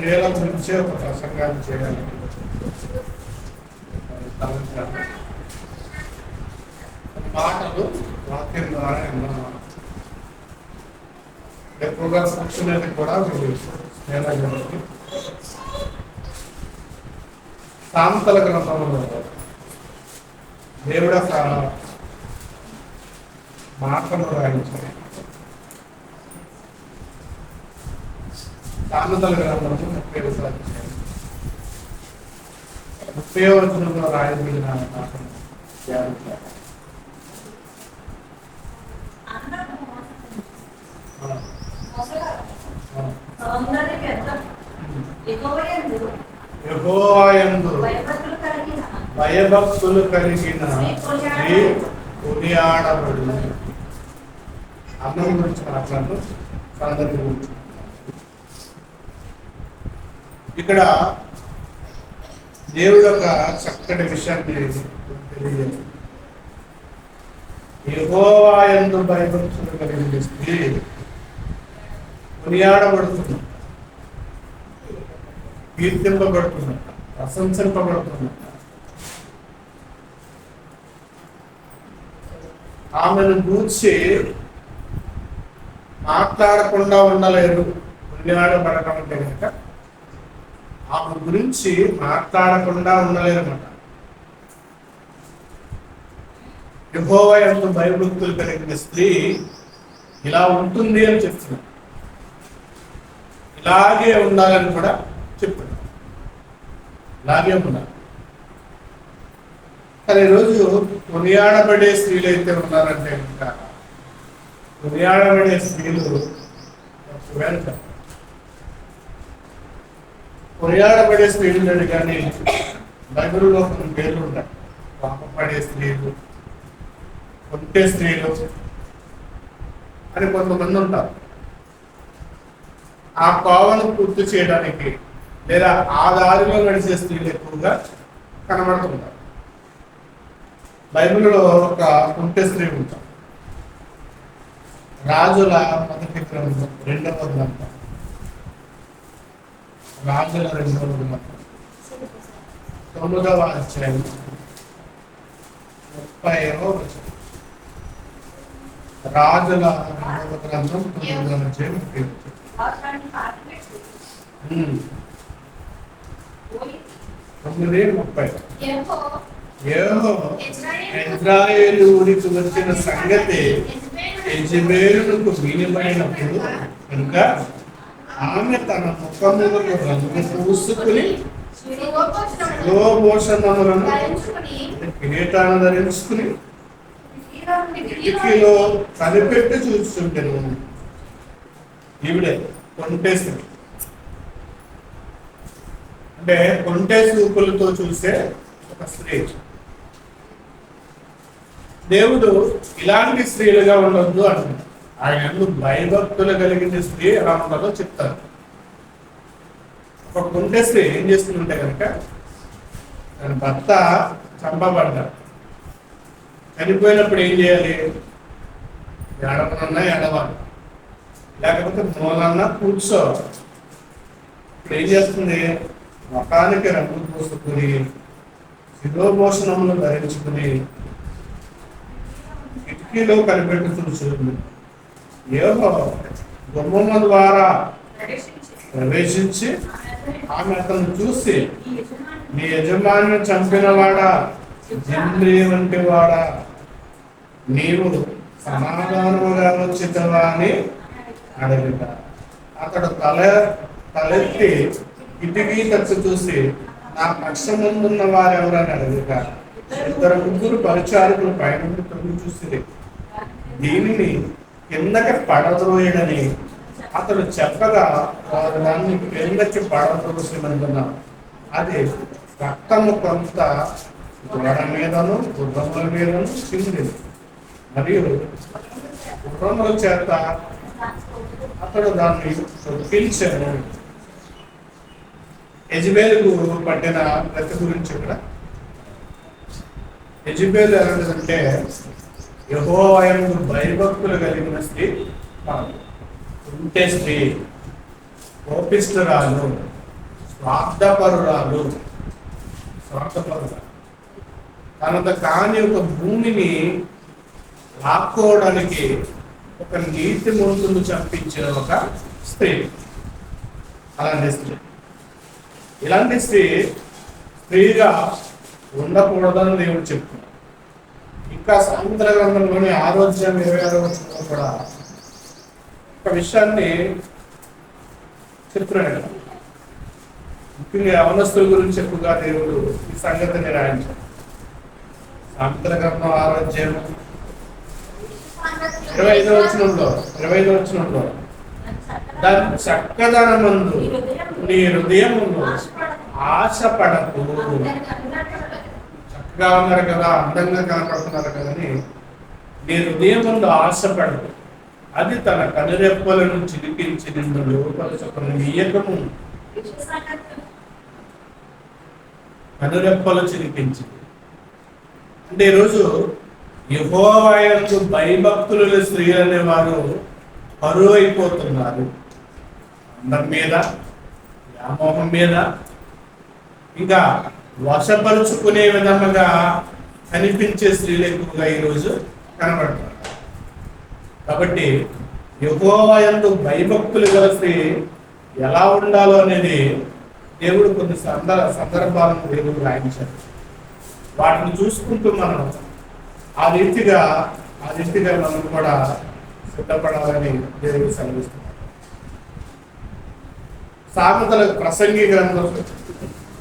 స్త్రీల గురించే ఒక ప్రసంగాన్ని చేయాలి. మాటలు వాక్యం ద్వారా ఎక్కువగా కూర్చునేది కూడా స్త్రీల గురించి. సామెతల గ్రంథంలో దేవుడు ఒక మాటను రాయించాడు. సామెతల గ్రంథంలో 30వ వచనంలో రాయబడిన మాటను ధ్యానించాలి. యెహోవా యందు భయభక్తులు కలిగిన స్త్రీ కొనియాడబడు. అన్నం గురించి మాట్లాడు, సందర్భం గురించి. ఇక్కడ దేవుడు యొక్క చక్కటి విషయాన్ని తెలియజేయాలి. యెహోవా యందు భయభక్తులు కలిగిన స్త్రీ కొనియాడబడుతుంది, కీర్తింపబడుతున్నట్ట, ప్రశంసింపబడుతున్నట్ట. ఆమెను గూర్చి మాట్లాడకుండా ఉండలేరు. కొనియాడబడటం అంటే కనుక ఆమె గురించి మాట్లాడకుండా ఉండలేరు అన్నమాట. యెహోవా యందు భయభక్తులు కలిగిన స్త్రీ ఇలా ఉంటుంది అని చెప్తున్నారు. ఇలాగే ఉండాలని కూడా చెప్పాడు. ఇలాగే ఉండాలి. కానీ ఈరోజు కొనియాడబడే స్త్రీలు అయితే ఉన్నారంటే ఇంకా కొనియాడబడే స్త్రీలు వెళ్తారు. కొనియాడబడే స్త్రీలు లేదు, కానీ బైబిల్లో కొన్ని పేర్లు ఉంటాయి. పాపపడే స్త్రీలు, కొంటే స్త్రీలు అని కొంతమంది ఉంటారు. ఆ కోవను పూర్తి చేయడానికి లేదా ఆ దారిలో నడిచే స్త్రీలు ఎక్కువగా కనబడుతుంటారు. బైబిల్లో ఒక కుంటే స్త్రీ ఉంటారు. రాజుల మొదటి గ్రంథం 2వ గ్రంథం, రాజుల 2వ గ్రంథం 9వ అధ్యాయం 30వ వచనం. రాజుల 2వ గ్రంథం 9వ అధ్యాయం 30వ ఇశ్రాయేలు ఊరికి వచ్చిన సంగతి యెజెబెలుకు వినబడినప్పుడు కనుక ఆమె తన ముఖములకు రంగు పూసుకుని శిరోభూషణములను కిరీటాన్ని ధరించుకుని కిటికీలో కనిపెట్టి చూస్తుంటాను. ఈవిడే కొంటేస్తుంది. అంటే కొంటే చూపులతో చూసే ఒక స్త్రీ. దేవుడు ఇలాంటి స్త్రీలుగా ఉండొద్దు అంటున్నాడు. ఆయన భయభక్తులు కలిగిన స్త్రీ ఎలా ఉండాలో చెప్తారు. ఒక కొంటే స్త్రీ ఏం చేస్తుందంటే కనుక తన భర్త చంపబడ్డాడు. చనిపోయినప్పుడు ఏం చేయాలి? ఎడమనన్నా ఎడవాలి, లేకపోతే మూలన్నా కూర్చోవాలి. ఇప్పుడు ఏం చేస్తుంది? ముఖానికి రంగు పూసుకుని శిరోభూషణములు ధరించుకుని కిటికీలో కనిపెట్టి చూస్తుంది. ఏవో గుమ్మమ్మ ద్వారా ప్రవేశించి ఆమె అతను చూసి, నీ యజమాని చంపినవాడా, జిమ్రీ వంటి వాడా, నీవు సమాధానముగా వచ్చితవా అని అడగట. అతడు తలెత్తి కిటికీ తట్టు చూసి, నా పక్ష ముందున్న వారు ఎవరని అడగక 2 పరిచారకులు పైన తొంగి చూసి, దీనిని కిందకి పడద్రోయడని అతడు చెప్పగా వారు దాన్ని కిందకి పడద్రోసినందున్నారు. అది రక్తము కొంత గోడ మీదను గుర్రముల మీదను చిందింది. మరియు గుర్రముల చేత అతడు దాన్ని చొప్పించాను. యెజెబెలుకు పట్టిన ప్రతి గురించి ఇక్కడ యెజెబెలు ఎలాంటిదంటే యెహోవా యందు భయభక్తులు కలిగిన స్త్రీ, ఉంటే స్త్రీ, కోపిష్ఠురాలు, స్వార్థపరురాలు. తనది కాని ఒక భూమిని లాక్కోవడానికి ఒక నీతి మూర్తులు చంపించిన ఒక స్త్రీ. అలాంటి స్త్రీ, ఇలాంటి స్త్రీగా ఉండకూడదని దేవుడు చెప్తున్నాడు. ఇంకా సామెతల గ్రంథంలోని 6:26 కూడా ఒక విషయాన్ని చెప్తున్నాడు కదా. ముఖ్యంగా యవనస్తుల గురించి ఎక్కువగా దేవుడు ఈ సంగతిని రాయించాడు. సామెతల గ్రంథం 6:25 దాని చక్కదనమందు నీ హృదయమును ఆశపడకు. చక్కగా ఉన్నారు కదా, అందంగా కనపడుతున్నారు కదా అని నీ హృదయం ముందు ఆశపడదు. అది తన కనురెప్పలను చిలిపించి నిన్ను లోపల నీయకము. కనురెప్పలు చిలిపించి అంటే ఈరోజు యెహోవా యందు భయభక్తులు స్త్రీలనే వారు కరువు అయిపోతున్నారు. అందం మీద, వ్యామోహం మీద, ఇంకా వశపరుచుకునే విధముగా కనిపించే స్త్రీలు ఎక్కువగా ఈరోజు కనబడతారు. కాబట్టి యెహోవా యందు భయభక్తులు గల స్త్రీ ఎలా ఉండాలో అనేది దేవుడు కొన్ని సందర్భాలను దేవుడు రాయించాడు. వాటిని చూసుకుంటూ మనం ఆ రీతిగా మనం కూడా సిద్ధపడాలని దేవుడు సెలవిస్తున్నాడు. సామెతల ప్రసంగి గ్రంథం,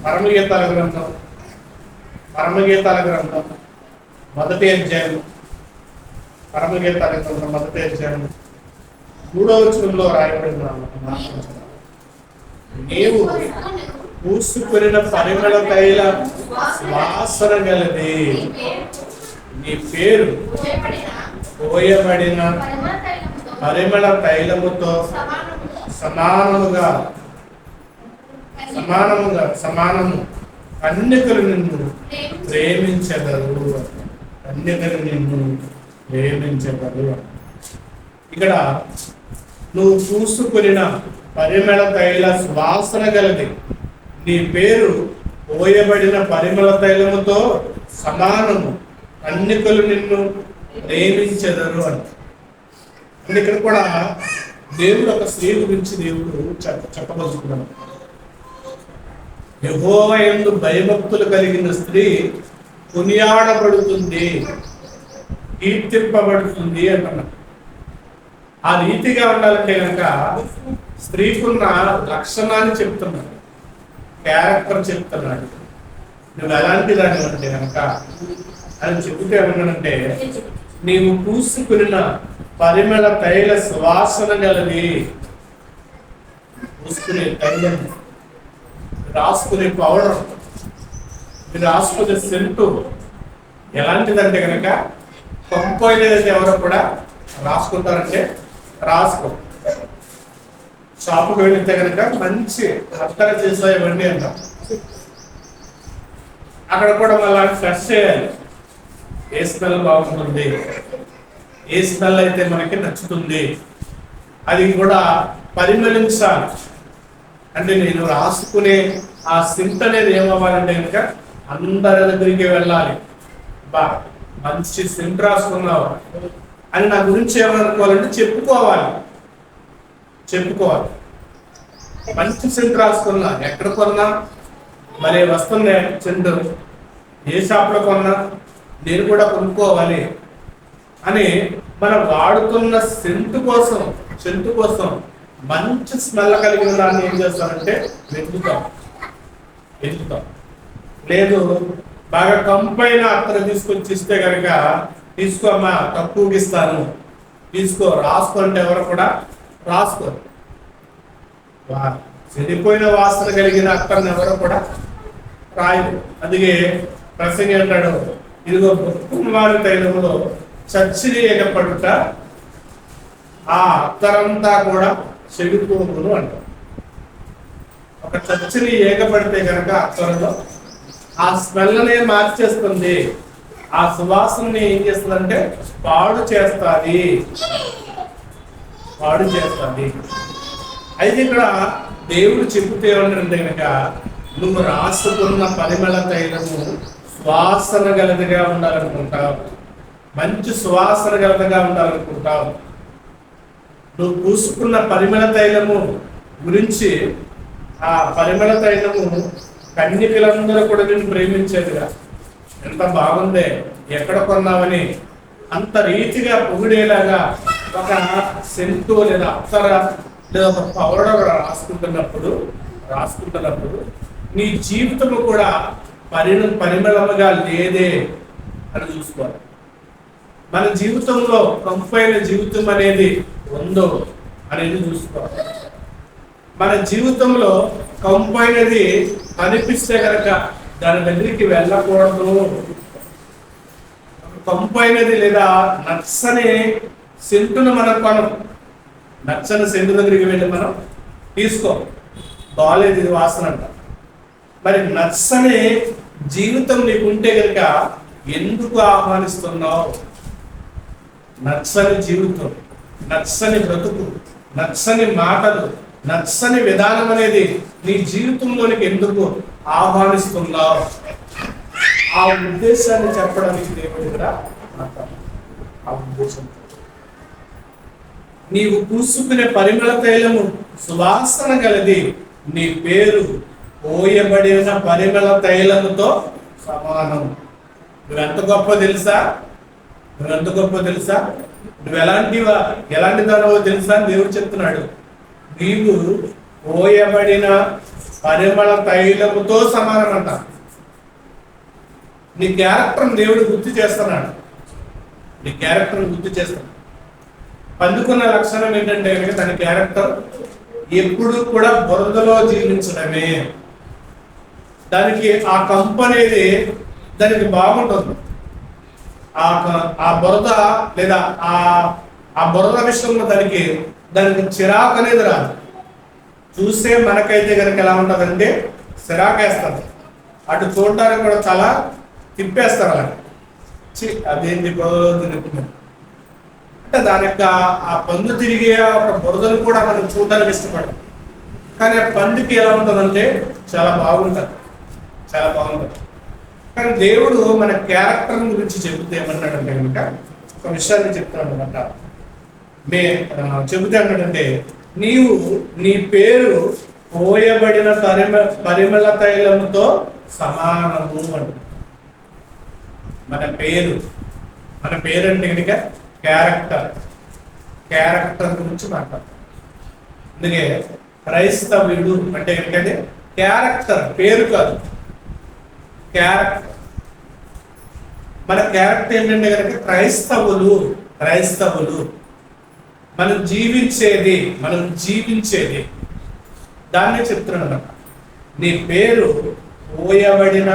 పరమగీతాల గ్రంథం మొదటి అధ్యాయం, పరమగీతాల గ్రంథం మొదటి అధ్యాయం 3వ వచనంలో రాయబడిన నీవు పూసుకున్న పరిమళ తైల వాసన గలది, నీ పేరు పోయబడిన పరిమళ తైలముతో సమానము కన్యకలు నిన్ను ప్రేమించగలరు. ఇక్కడ నువ్వు పూసుకున్న పరిమళ తైల సువాసన గలది, నీ పేరు పోయబడిన పరిమళ తైలముతో సమానము, కన్యకలు నిన్ను ప్రేమించెదరు అంటే ఇక్కడ కూడా దేవుడు ఒక స్త్రీ గురించి దేవుడు చెప్పదలుచుకున్నాడు. యెహోవా యందు భయభక్తులు కలిగిన స్త్రీ కొనియాడబడుతుంది, కీర్తింపబడుతుంది అంటున్నాడు. ఆ రీతిగా ఉండాలంటే కనుక స్త్రీకున్న లక్షణాన్ని చెప్తున్నాడు, క్యారెక్టర్ చెప్తున్నాడు. నువ్వు ఎలాంటి దాన్ని అంటే కనుక అని చెబితే ఏమన్నాడంటే, నీవు పూసుకున్న పరిమళ తైల సువాసన గలది. పూసుకునే తైలం, రాసుకునే పౌడర్, మీరు రాసుకునే సెంటు ఎలాంటిదంటే కనుక పంపోయినదంటే ఎవరో కూడా రాసుకుంటారంటే రాసుకో. షాపుకి వెళితే కనుక మంచి అత్తర చేసా ఇవ్వండి అంటాం. అక్కడ కూడా మళ్ళీ ఫ్రెష్ చేయాలి. ఏ స్మెల్ బాగుంటుంది, ఏ స్మెల్ అయితే మనకి నచ్చుతుంది, అది కూడా పరిమళించాలి. అంటే నేను రాసుకునే ఆ సింట్ అనేది ఏమవ్వాలంటే కనుక అందరి దగ్గరికి వెళ్ళాలి. బా మంచి సింట్ రాసుకున్నావు అని నా గురించి ఏమనుకోవాలంటే చెప్పుకోవాలి. మంచి సింట్ రాసుకున్నా, ఎక్కడ కొన్నా మరి వస్తుంది సింట్, ఏ షాప్లో కొన్నా నేను కూడా కొనుక్కోవాలి అని మనం వాడుతున్న సెంటు కోసం మంచి స్మెల్ కలిగిన దాన్ని ఏం చేస్తామంటే వెతుకుతాం. లేదు బాగా కంపైన అత్తరు తీసుకొచ్చి ఇస్తే కనుక తీసుకోమ్మా తక్కువకి ఇస్తాను, తీసుకో, రాసుకోంటే ఎవరు కూడా రాసుకోరు. చెడిపోయిన వాసన కలిగిన అత్తర్ని ఎవరు కూడా రాయరు. అందుకే ప్రసంగి అంటాడు, ఇదిగో కుమారి తైలములో చచ్చిని ఏకపడుట ఆ అత్తరంతా కూడా చెడిపోగును అంటారు. ఒక చచ్చిని ఏకపడితే కనుక అత్తరంలో ఆ స్మెల్నే మార్చేస్తుంది, ఆ సువాసనని ఏం చేస్తుందంటే పాడు చేస్తుంది. అయితే ఇక్కడ దేవుడు చెబితే ఏమంటే కనుక నువ్వు రాసుకున్న పరిమళ తైలము సువాసన గలదిగా ఉండాలనుకుంటావు, మంచి సువాసన గలదిగా ఉండాలనుకుంటావు. నువ్వు పూసుకున్న పరిమళ తైలము గురించి, ఆ పరిమళ తైలము కన్యకలందరూ కూడా నేను ప్రేమించేదిగా, ఎంత బాగుందే, ఎక్కడ కొన్నావని అంత రీతిగా పొగిడేలాగా ఒక సెంటు లేదా అప్సర లేదా ఒక పౌడర్ రాసుకుంటున్నప్పుడు నీ జీవితము కూడా పరిమళముగా లేదే అని చూసుకోవాలి. మన జీవితంలో కంపైన జీవితం అనేది ఉందో అనేది చూసుకోవాలి. మన జీవితంలో కంపైనది అనిపిస్తే కనుక దాని దగ్గరికి వెళ్ళకూడదు. కంపైనది లేదా నచ్చని సెంటును మనం నచ్చని సెంటు దగ్గరికి వెళ్ళి మనం తీసుకో, బాగాలేదు ఇది వాసన అంట. మరి నచ్చని జీవితం నీకుంటే కనుక ఎందుకు ఆహ్వానిస్తున్నావు? నచ్చని జీవితం, నచ్చని బ్రతుకు, నచ్చని మాటలు, నచ్చని విధానం అనేది నీ జీవితంలోనికి ఎందుకు ఆహ్వానిస్తున్నావు? ఆ ఉద్దేశాన్ని చెప్పడానికి దేవుడు ఇక్కడ ఆ ఉద్దేశం. నీవు పూసుకునే పరిమళ తైలము సువాసన గలది, నీ పేరు పోయబడిన పరిమళ తైలముతో సమానం. నువ్వెంత గొప్ప తెలుసా? నువ్వు ఎలాంటి దానవో తెలుసా? దేవుడు చెప్తున్నాడు, నీవు పోయబడిన పరిమళ తైలముతో సమానం అంట. నీ క్యారెక్టర్ దేవుడు గుర్తు చేస్తున్నాడు. పందుకున్న లక్షణం ఏంటంటే తన క్యారెక్టర్ ఎప్పుడు కూడా బురదలో జీవించడమే. దానికి ఆ కంపు అనేది దానికి బాగుంటుంది. ఆ బురద లేదా ఆ బురద విషయంలో దానికి చిరాకు అనేది రాదు. చూస్తే మనకైతే కనుక ఎలా ఉంటుందంటే చిరాకేస్తుంది. అటు చూడడానికి కూడా చాలా తిప్పేస్తారు. అలా అదేంటి అంటే దాని యొక్క ఆ పండు తిరిగే ఒక బురదను కూడా మనం చూడడానికి ఇష్టపడం. కానీ ఆ పండుకి ఎలా ఉంటుందంటే చాలా బాగుంటుంది. కానీ దేవుడు మన క్యారెక్టర్ గురించి చెబుతే ఏమన్నాడంటే కనుక ఒక విషయాన్ని చెప్తాడు అనమాట. చెబుతే అన్నాడంటే, నీవు నీ పేరు పోయబడిన పరిమళ తైలముతో సమానము అంట. మన పేరు అంటే కనుక క్యారెక్టర్ గురించి మాట్లాడతాం. అందుకే క్రైస్తవుడు అంటే కనుక క్యారెక్టర్, పేరు కాదు, క్యారెక్టర్. మన క్యారెక్టర్ ఏంటంటే కనుక క్రైస్తవులు మనం జీవించేది దాన్నే చెప్తున్నాడు అన్నమాట. నీ పేరు పోయబడిన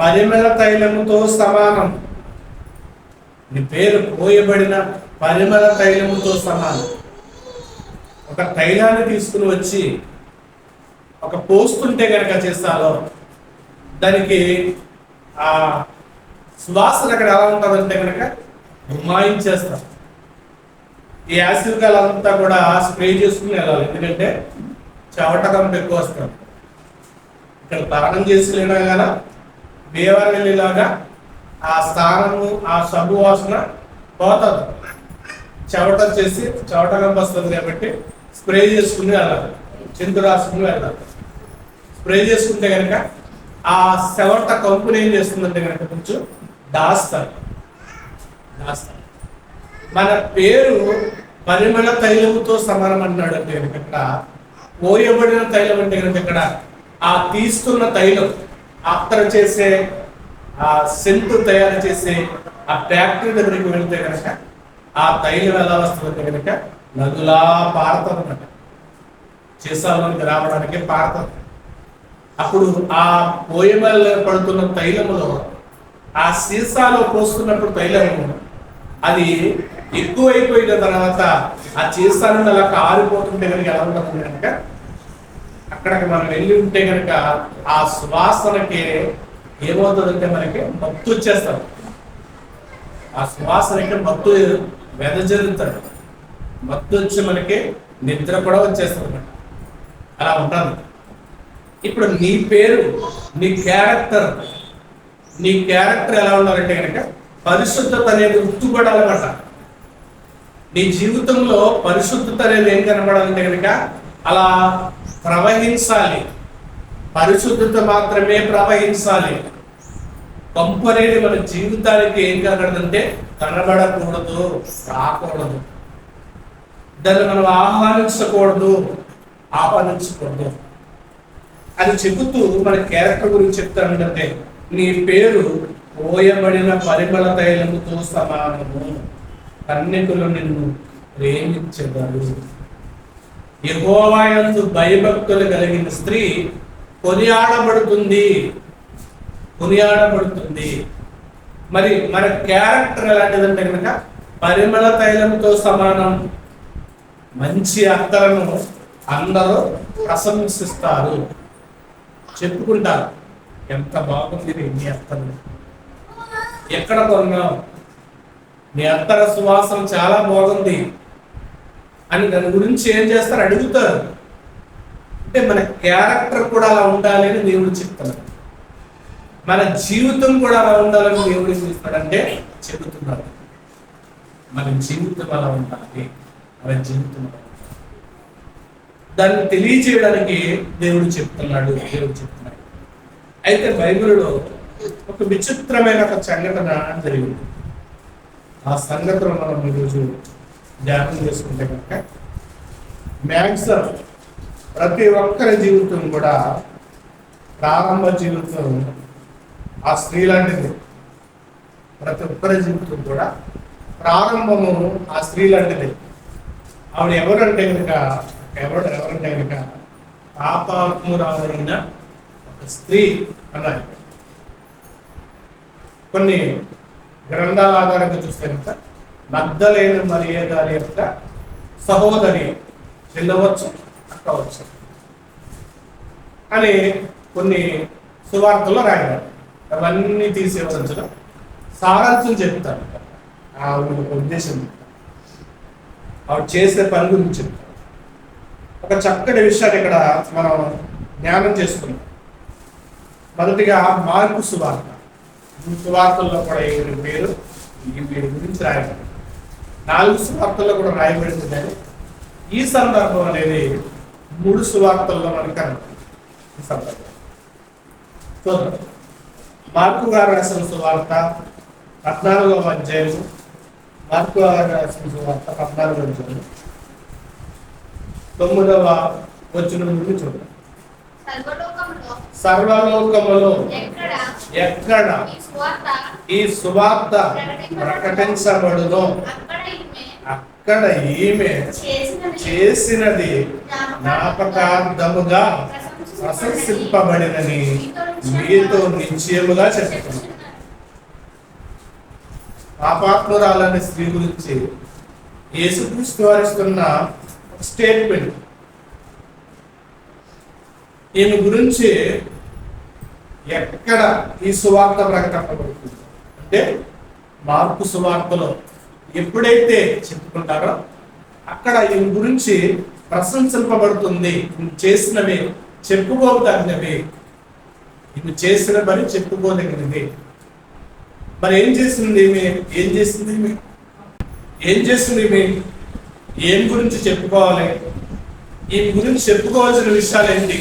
పరిమళ తైలముతో సమానం. ఒక తైలాన్ని తీసుకుని వచ్చి ఒక పోస్తుంటే కనుక చేస్తాలో దానికి ఆ సువాసన అక్కడ ఎలా ఉంటుందంటే కనుక గుమాయించేస్తాం. ఈ యాసిడ్ అంతా కూడా స్ప్రే చేసుకుని వెళ్ళాలి. ఎందుకంటే చెవటకంపు ఎక్కువ వస్తాం. ఇక్కడ తరణం చేసుకునేలా కదా దేవాలయం వెళ్ళేలాగా ఆ స్థానము ఆ సబ్బు వాసన పోతుంది. చెవటకంపు వస్తుంది కాబట్టి స్ప్రే చేసుకుని వెళ్ళాలి. చింత రాసుకుని వెళ్ళాలి. స్ప్రే చేసుకుంటే కనుక ఆ చెవట కంపుని ఏం చేస్తుందంటే కనుక కొంచెం దాస్తారు. మన పేరు పరిమళ తైలముతో సమానం అన్నాడు. అంటే కనుక ఇక్కడ పోయబడిన తైలం అంటే కనుక ఇక్కడ ఆ తీస్తున్న తైలం, అత్తర చేసే ఆ సెంటు తయారు చేసే ఆ ఫ్యాక్టరీ దగ్గరికి వెళ్తే కనుక ఆ తైలం ఎలా వస్తుందంటే కనుక నదులా పారుతుంది అన్నమాట. చేసాలోనికి రావడానికి పారుతుంది. అప్పుడు ఆ పోయబల్ పడుతున్న తైలములో ఆ సీసాలో పోస్తున్నప్పుడు తైలము అది ఎక్కువైపోయిన తర్వాత ఆ సీసా నుండి అలా కారిపోతుంటే కనుక ఎలా ఉంటుంది కనుక అక్కడికి మనం వెళ్ళి ఉంటే కనుక ఆ సువాసనకి ఏమవుతుందంటే మనకి మత్తు వచ్చేస్తాం. ఆ సువాసనకి మత్తు వెదజల్లుతాడు. మత్తు వచ్చి మనకి నిద్ర కూడా వచ్చేస్తుంది అనమాట. అలా ఉంటుంది. ఇప్పుడు నీ పేరు, నీ క్యారెక్టర్ ఎలా ఉండాలంటే కనుక పరిశుద్ధత అనేది ఉట్టుబడాలన్నమాట. నీ జీవితంలో పరిశుద్ధత అనేది ఏం కనబడాలంటే కనుక అలా ప్రవహించాలి. పరిశుద్ధత మాత్రమే ప్రవహించాలి. కంపు అనేది మన జీవితానికి ఏం కనబడదంటే కనబడకూడదు, రాకూడదు. దాన్ని మనం ఆహ్వానించకూడదు అని చెబుతూ మన క్యారెక్టర్ గురించి చెప్తానంటే నీ పేరు పోయబడిన పరిమళ తైలముతో సమానము, కన్యకులు నిన్ను ప్రేమించెదరు. యెహోవా యందు భయభక్తులు కలిగిన స్త్రీ కొనియాడబడుతుంది. మరి మన క్యారెక్టర్ ఎలాంటిదంటే కనుక పరిమళ తైలంతో సమానం. మంచి అత్తలను అందరూ ప్రశంసిస్తారు, చెప్పుకుంటారు, ఎంత బాగుంది నీ అత్తలు, ఎక్కడ కొన్నావు, నీ అత్తల సువాసన చాలా బాగుంది అని దాని గురించి ఏం చేస్తారు, అడుగుతారు. అంటే మన క్యారెక్టర్ కూడా అలా ఉండాలి అని దేవుడు చెప్తున్నాడు. మన జీవితం కూడా అలా ఉండాలని దేవుడు ఏం చేస్తాడంటే చెబుతున్నాడు. మన జీవితం అలా ఉండాలి, మన జీవితం అలా ఉండాలి. దాన్ని తెలియజేయడానికి దేవుడు చెప్తున్నాడు. అయితే బైబిల్లో ఒక విచిత్రమైన ఒక సంఘటన జరిగింది. ఆ సంఘటన మనం ఈరోజు ధ్యానం చేసుకుంటే కనుక మ్యాక్సిమం ప్రతి ఒక్కరి జీవితం కూడా ప్రారంభ జీవితం ఆ స్త్రీ లాంటిది. ప్రతి ఒక్కరి జీవితం కూడా ప్రారంభము ఆ స్త్రీ లాంటిది. ఆవిడ ఎవరంటే కనుక పాపాత్మురాలైన ఒక స్త్రీ అన్నారు. కొన్ని గ్రంథాల ఆధారంగా చూస్తే కనుక మగ్దలేన మరియ గారి యొక్క సహోదరి చెల్లవచ్చు, అక్కవచ్చు అని కొన్ని సువార్తల్లో రాయడం. అవన్నీ తీసేవచ్చుగా సారాంశం చెప్తారు. ఆవిడ ఉద్దేశం, ఆవిడ చేసే పని గురించి చెప్తారు. ఒక చక్కటి విషయాన్ని ఇక్కడ మనం జ్ఞానం చేసుకున్నాం. మొదటిగా మార్కు సువార్త. సువార్తల్లో కూడా పేరు వీరి గురించి రాయబడింది. 4 సువార్తల్లో కూడా రాయబడింది. కానీ ఈ సందర్భం అనేది 3 సువార్తల్లో మనకి కనబడుతుంది. ఈ సందర్భం చూద్దాం. మార్కు గారు రాసిన సువార్త 14వ అధ్యాయం. మార్కు గారు రాసిన సువార్త 14వ అధ్యాయం 9వ వచనం నుండి చూద్దాం. సర్వలోకములో ఎక్కడ ఈ సువార్త ప్రకటించబడునో అక్కడ ఈమె చేసినది జ్ఞాపకార్థముగా ప్రశంసింపబడినని మీతో నిశ్చయముగా చెప్తున్నాను. పాపాత్మురాలనే స్త్రీ గురించి యేసుక్రీస్తు వారిస్తున్న స్టేట్మెంట్. ఈమె గురించి ఎక్కడ ఈ సువార్త ప్రకటింపబడుతుంది అంటే మార్కు సువార్తలో ఎప్పుడైతే చెప్పుకుంటారో అక్కడ ఈమె గురించి ప్రశంసింపబడుతుంది. చేసినవి చెప్పుకోదగినవి, ఈమె చేసిన పని చెప్పుకోదగినవి. మరి ఏం చేసింది ఏం గురించి చెప్పుకోవాలి? ఈమె గురించి చెప్పుకోవాల్సిన విషయాలు ఏంటి?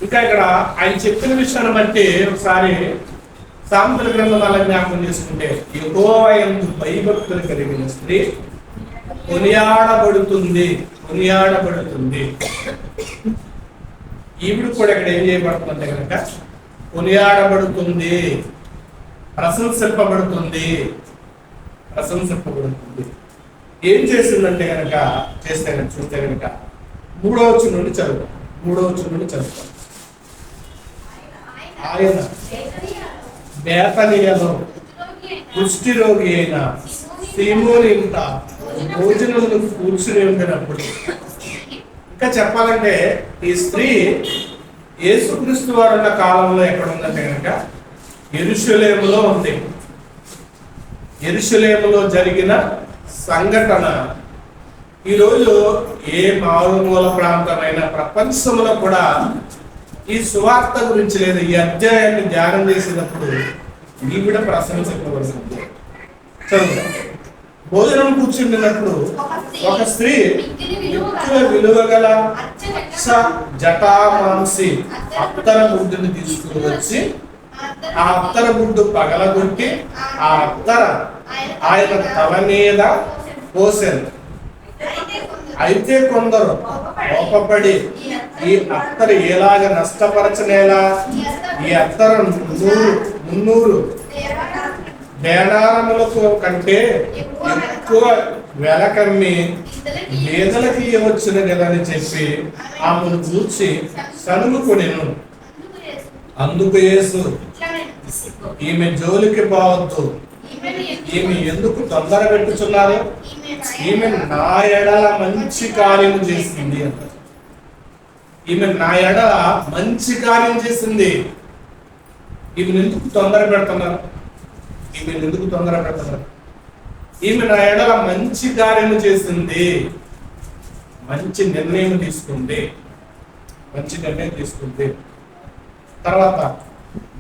ఇంకా ఇక్కడ ఆయన చెప్పిన విషయాన్ని బట్టి ఒకసారి సామెతల గ్రంథం అలా జ్ఞాపకం చేసుకుంటే యెహోవా యందు భయభక్తులు కలిగిన స్త్రీ కొనియాడబడుతుంది. ఈవిడ కూడా ఇక్కడ ఏం చేయబడుతుందంటే కనుక కొనియాడబడుతుంది, ప్రశంసింపబడుతుంది. ఏం చేసిందంటే కనుక చూస్తే కనుక 3వ వచనం నుండి చదువుతాం. ఆయన బేతనియలో కుష్టి రోగి అయిన సీమోని ఇంట భోజనమును కూర్చుని ఉండినప్పుడు, ఇంకా చెప్పాలంటే ఈ స్త్రీ యేసుక్రీస్తు వారు ఉన్న కాలంలో ఎక్కడ ఉందంటే కనుక యెరూషలేములో ఉంది. యెరూషలేములో జరిగిన సంఘటన ఈరోజు ఏ మారుమూల ప్రాంతమైన ప్రపంచంలో కూడా ఈ సువార్త గురించి లేదా ఈ అధ్యాయాన్ని ధ్యానం చేసినప్పుడు ఈవిడ ప్రశంసించబడుతుంది. చదువు. భోజనం కూర్చుండినప్పుడు ఒక స్త్రీ విలువగల జటామాంసి అత్తర గుడ్డుని తీసుకుని వచ్చి ఆ అత్తర గుడ్డు పగలగొట్టి ఆ అత్తర ఆయన తల మీద పోసారు. అయితే కొందరు కోపపడి ఈ అత్తరు ఎలాగ నష్టపరచనేలా ఈ అత్తరు 300 దేనారములకు కంటే ఎక్కువ వెలకమ్మి పేదలకి ఇవ్వచ్చును కదా అని చెప్పి ఆమెను చూసి సనుగుకొనెను. అందుకు యేసు, ఈమె జోలికి పోవద్దు, ఈమె ఎందుకు తొందర పెట్టుచున్నారు? ఈమె నా ఎడల మంచి కార్యం చేసింది అంట. ఈమె నా ఎడల మంచి కార్యం చేసింది. ఈమెను ఎందుకు తొందర పెడుతున్నారు? ఈమె నా ఎడల మంచి కార్యం చేసింది. మంచి నిర్ణయం తీసుకుంది. తర్వాత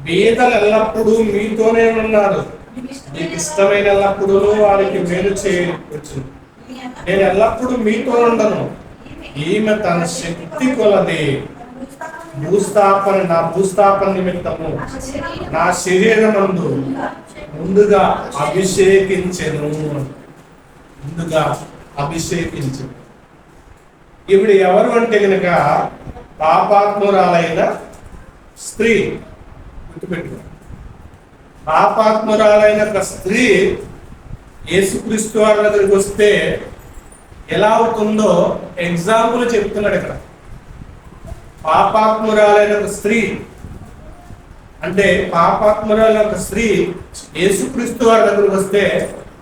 బీదలు ఎల్లప్పుడూ మీతోనే ఉన్నారు, మీకు ఇష్టమైన ఎల్లప్పుడూ వారికి మేలు చేయవచ్చు. నేను ఎల్లప్పుడూ మీతో ఉండను. ఈమె తన శక్తి కొలది నా భూస్థాపన నిమిత్తము నా శరీరమందు ముందుగా అభిషేకించెను. ఈవిడ ఎవరు అంటే గనక పాపాత్మురాలైన స్త్రీ. గుర్తుపెట్టుకో, పాపాత్మురాలైన ఒక స్త్రీ యేసుక్రీస్తు వారి దగ్గరికి వస్తే ఎలా అవుతుందో ఎగ్జాంపుల్ చెప్తున్నాడు ఇక్కడ. పాపాత్మురాలైన ఒక స్త్రీ అంటే పాపాత్మురాలైన ఒక స్త్రీ యేసుక్రీస్తు వారి దగ్గరికి వస్తే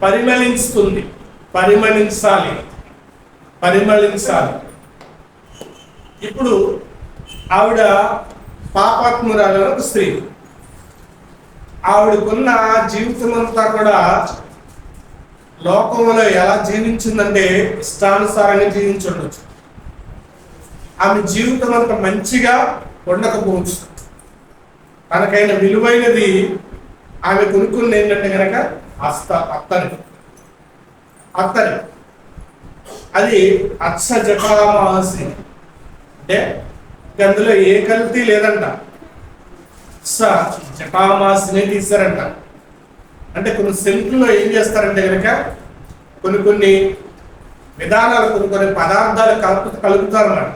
పరిమళించాలి. ఇప్పుడు ఆవిడ పాపాత్మురాలైన ఒక స్త్రీ. ఆవిడకున్న జీవితం అంతా కూడా లోకంలో ఎలా జీవించిందంటే ఇష్టానుసారంగా జీవించుండొచ్చు. ఆమె జీవితం అంత మంచిగా ఉండకపోవచ్చు. తనకైన విలువైనది ఆమె కొనుక్కున్నది ఏంటంటే కనుక అత్తరి. అది అచ్చ జటామాసి అంటే అందులో ఏ కల్తీ లేదంట. జటామాసినే తీశారంట. అంటే కొన్ని సెంట్లో ఏం చేస్తారంటే కనుక కొన్ని విధానాలు కొన్ని పదార్థాలు కలుపుతారు అన్నమాట.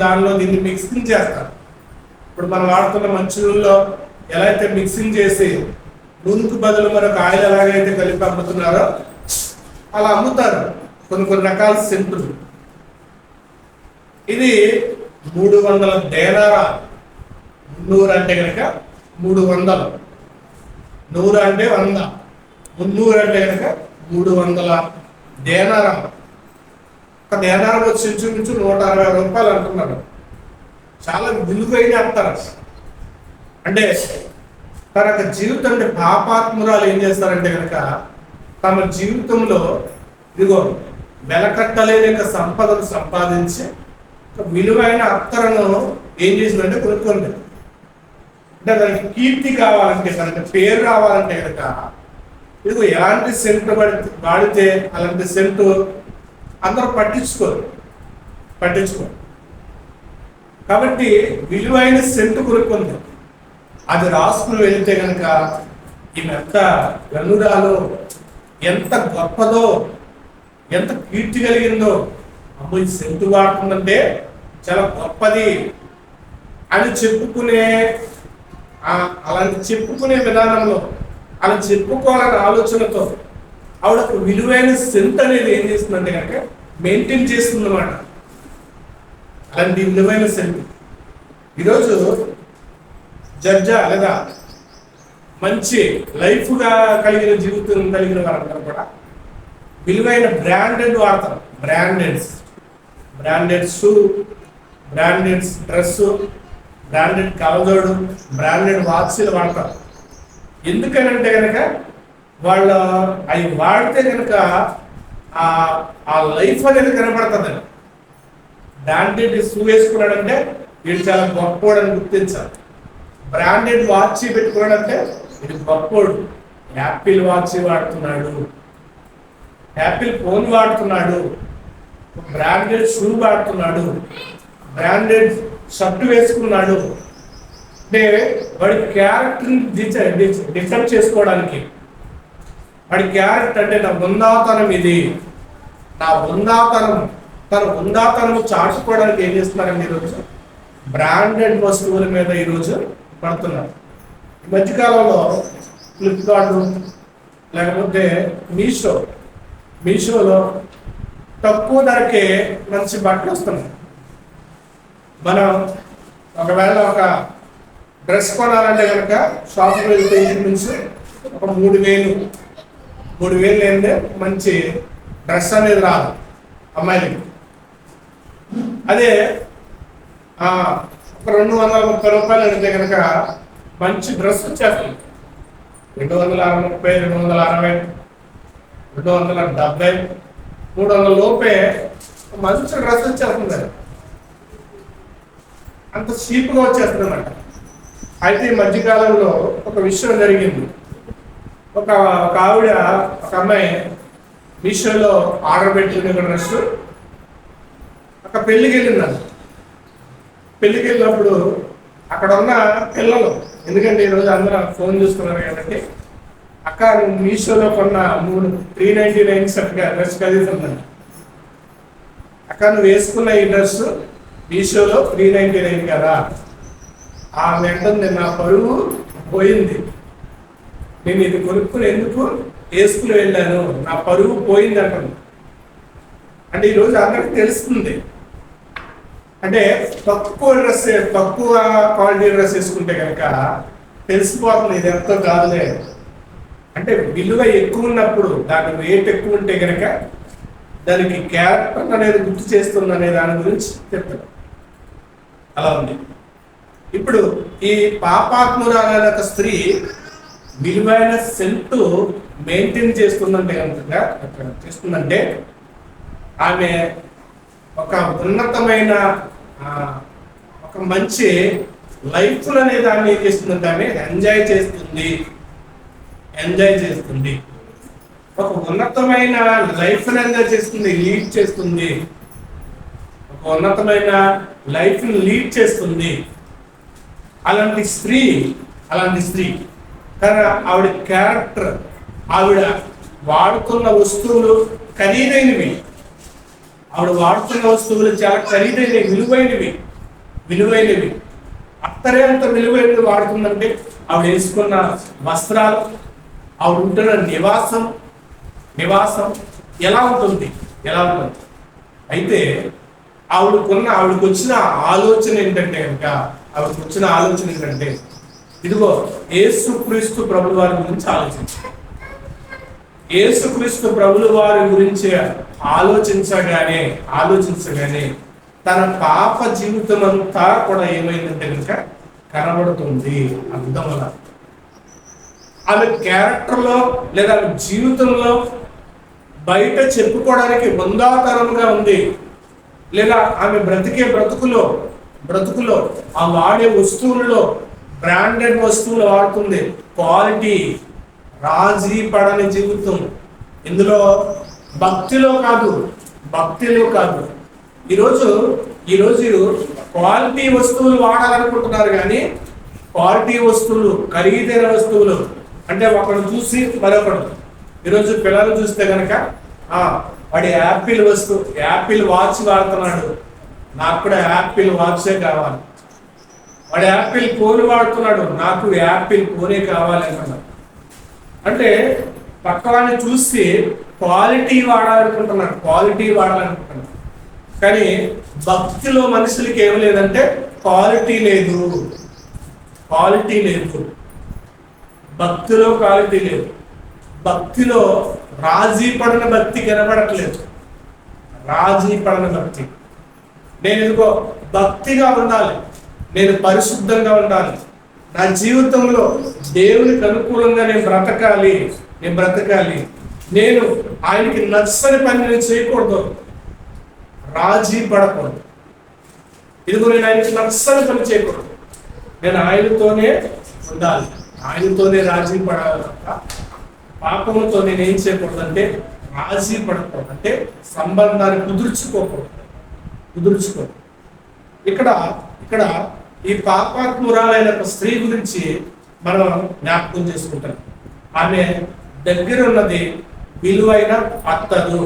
దానిలో దీన్ని మిక్సింగ్ చేస్తారు. ఇప్పుడు మనం వాడుతున్న మంచినీళ్ళలో ఎలా అయితే మిక్సింగ్ చేసి నూనెకు బదులు మరొక ఆయిల్ ఎలాగైతే కలిపి అమ్ముతున్నారో అలా అమ్ముతారు కొన్ని రకాల సెంటులు. ఇది 300 దేనారా. 300 అంటే కనుక 300, 100 అంటే 100, 300 అంటే కనుక 300 దేనారం. ఒక దేనారం వచ్చి ఇంచుమించు 160 రూపాయలు అంటున్నారు. చాలా విలువైన అంటారు. అంటే తన యొక్క జీవితం అంటే పాపాత్మురాలు ఏం చేస్తారంటే కనుక తమ జీవితంలో ఇదిగో వెలకట్టలేని సంపదను సంపాదించి విలువైన అత్తరను ఏం చేసిందంటే కొనుక్కోండి. అంటే దానికి కీర్తి కావాలంటే దానికి పేరు రావాలంటే కనుక ఇదిగో ఎలాంటి సెంట్ వాడితే అలాంటి సెంటు అందరూ పట్టించుకోరు. కాబట్టి విలువైన సెంటు కొనుక్కుంది. అది రాసుకుని వెళితే కనుక ఈమె ఎంత గనురాలో, ఎంత గొప్పదో, ఎంత కీర్తి కలిగిందో. అమ్మో ఈ సెంటు వాడుతుందంటే చాలా గొప్పది అని అలాంటి చెప్పుకునే విధానంలో అలా చెప్పుకోవాలనే ఆలోచనతో ఆవిడ ఒక విలువైన సెంట్ అనేది ఏం చేస్తుందంటే కనుక మెయింటైన్ చేస్తుంది అన్నమాట. అలాంటి విలువైన సెంట్ ఈరోజు జడ్జా లేదా మంచి లైఫ్గా కలిగిన జీవితం కలిగిన వారందరూ కూడా విలువైన బ్రాండెడ్ వాడతారు. Branded shoe, branded dress, branded కలజోడు, బ్రాండెడ్ వాచ్లు వాడతారు. ఎందుకనంటే కనుక వాళ్ళు అవి వాడితే కనుక ఆ లైఫ్ అనేది కనబడుతుంది. బ్రాండెడ్ షూ వేసుకున్నాడంటే వీడు చాలా గొప్పోడని గుర్తించాలి. బ్రాండెడ్ వాచ్ పెట్టుకున్నాడంటే వీడు గొప్పోడు. యాపిల్ వాచ్ వాడుతున్నాడు, యాపిల్ ఫోన్ వాడుతున్నాడు, బ్రాండెడ్ షూ వాడుతున్నాడు, బ్రాండెడ్ షర్ట్ వేసుకున్నాడు అంటే వాడి క్యారెక్టర్ని డిఫెండ్ చేసుకోవడానికి, వాడి క్యారెక్టర్ అంటే నా ఉందాతనం ఇది, నా ఉందాతనం, తన ఉందాతనం చాటుకోవడానికి ఏం చేస్తున్నారండి ఈరోజు బ్రాండెడ్ వస్తువుల మీద ఈరోజు పడుతున్నారు. ఈ మధ్యకాలంలో ఫ్లిప్కార్ట్ లేకపోతే మీషోలో తక్కువ ధరకే మంచి బట్టలు వస్తున్నాయి. మనం ఒకవేళ ఒక డ్రెస్ కొనాలంటే కనుక షాప్కి వెళ్తే మీన్స్ ఒక 3,000 లేనిదే మంచి డ్రెస్ అనేది రాదు అమ్మాయిలకి. అదే ఒక 230 రూపాయలు అడిగితే కనుక మంచి డ్రెస్ వచ్చేస్తుంది. 230, 260, 270, 300 లోపే మంచి డ్రెస్ వచ్చేస్తుంది. అంత చీప్గా వచ్చేస్తుంది అన్నమాట. అయితే ఈ మధ్యకాలంలో ఒక విషయం జరిగింది. ఒక ఆవిడ, ఒక అమ్మాయి మీషోలో ఆర్డర్ పెట్టింది ఒక డ్రెస్. ఒక పెళ్ళికి వెళ్ళిందంట. పెళ్ళికి వెళ్ళినప్పుడు అక్కడ ఉన్న పిల్లలు, ఎందుకంటే ఈరోజు అందరూ ఫోన్ చూస్తున్నారు కాబట్టి, అక్క నువ్వు మీషోలో కొన్న 399 షర్ట్గా డ్రెస్ ఖరీదుందంట. అక్క నువ్వు వేసుకున్న ఈ డ్రెస్ మీషోలో 399 కదా. ఆ వెంటనే నా పరువు పోయింది, నేను ఇది కొనుక్కుని ఎందుకు వేసుకుని వెళ్ళాను, నా పరువు పోయింది అంటాను. అంటే ఈరోజు అందరికి తెలుస్తుంది. అంటే తక్కువ క్వాలిటీ డ్రెస్ వేసుకుంటే కనుక తెలిసిపోతుంది ఇది ఎంతో కాదులే. అంటే విలువ ఎక్కువ ఉన్నప్పుడు, దాని రేట్ ఎక్కువ ఉంటే కనుక దానికి క్యారెక్టర్ అనేది గుర్తు చేస్తుంది అనే దాని గురించి చెప్తాను. అలా ఉంది. ఇప్పుడు ఈ పాపాత్మురాలైన ఒక స్త్రీ విలువైన సెంటు మెయింటైన్ చేస్తుందంటే ఆమె ఒక ఉన్నతమైన ఒక మంచి లైఫ్ అనే దాన్ని ఏం చేస్తుందంటే ఆమె ఎంజాయ్ చేస్తుంది. ఒక ఉన్నతమైన లైఫ్ ఎంజాయ్ చేస్తుంది, లీడ్ చేస్తుంది. ఒక ఉన్నతమైన లైఫ్ లీడ్ చేస్తుంది. అలాంటి స్త్రీ కానీ ఆవిడ క్యారెక్టర్, ఆవిడ వాడుతున్న వస్తువులు ఖరీదైనవి. ఆవిడ వాడుతున్న వస్తువులు చాలా ఖరీదైనవి, విలువైనవి. అత్తరే అంత విలువైనవి వాడుతుందంటే ఆవిడ వేసుకున్న వస్త్రాలు, ఆవిడ ఉంటున్న నివాసం ఎలా ఉంటుంది. అయితే ఆవిడకి వచ్చిన ఆలోచన ఏంటంటే ఇదిగో యేసుక్రీస్తు ప్రభుల వారి గురించి యేసుక్రీస్తు ప్రభుల వారి గురించి ఆలోచించగానే తన పాప జీవితం అంతా కూడా ఏమైందంటే కనుక కనబడుతుంది. అర్థం వల్ల ఆమె క్యారెక్టర్లో లేదా ఆమె జీవితంలో బయట చెప్పుకోవడానికి బృందాతనంగా ఉంది. లేదా ఆమె బ్రతికే బ్రతుకులో ఆ వాడే వస్తువులలో బ్రాండెడ్ వస్తువులు వాడుతుంది. క్వాలిటీ, రాజీ పడని జీవితం. ఇందులో భక్తిలో కాదు. ఈరోజు క్వాలిటీ వస్తువులు వాడాలనుకుంటున్నారు, కానీ క్వాలిటీ వస్తువులు, ఖరీదైన వస్తువులు అంటే ఒకడు చూసి మరొకడు. ఈరోజు పిల్లలు చూస్తే కనుక వాడి యాపిల్ వాచ్ వాడుతున్నాడు, నాకు కూడా యాపిల్ వాచే కావాలి. వాడు యాపిల్ ఫోన్ వాడుతున్నాడు, నాకు యాపిల్ ఫోనే కావాలి అంటున్నాడు. అంటే పక్కవాడిని చూసి క్వాలిటీ వాడాలనుకుంటున్నాడు. కానీ భక్తిలో మనుషులకి ఏం లేదంటే క్వాలిటీ లేదు. భక్తిలో క్వాలిటీ లేదు. భక్తిలో రాజీ పడిన భక్తి కనబడట్లేదు. నేను ఎందుకో భక్తిగా ఉండాలి, నేను పరిశుద్ధంగా ఉండాలి, నా జీవితంలో దేవునికి అనుకూలంగా నేను బ్రతకాలి, నేను బ్రతకాలి, నేను ఆయనకి నచ్చని పని నేను చేయకూడదు, రాజీ పడకూడదు. ఇదిగో నేను ఆయనకి నచ్చని పని చేయకూడదు, నేను ఆయనతోనే ఉండాలి, ఆయనతోనే రాజీ పడాలి తప్ప పాపంతో నేనేం చేయకూడదంటే రాజీ పడకూడదు, అంటే సంబంధాన్ని కుదుర్చుకో. ఇక్కడ ఈ పాపాత్మురాలైన ఒక స్త్రీ గురించి మనం జ్ఞాపకం చేసుకుంటాం. ఆమె దగ్గర ఉన్నది విలువైన అత్తరు.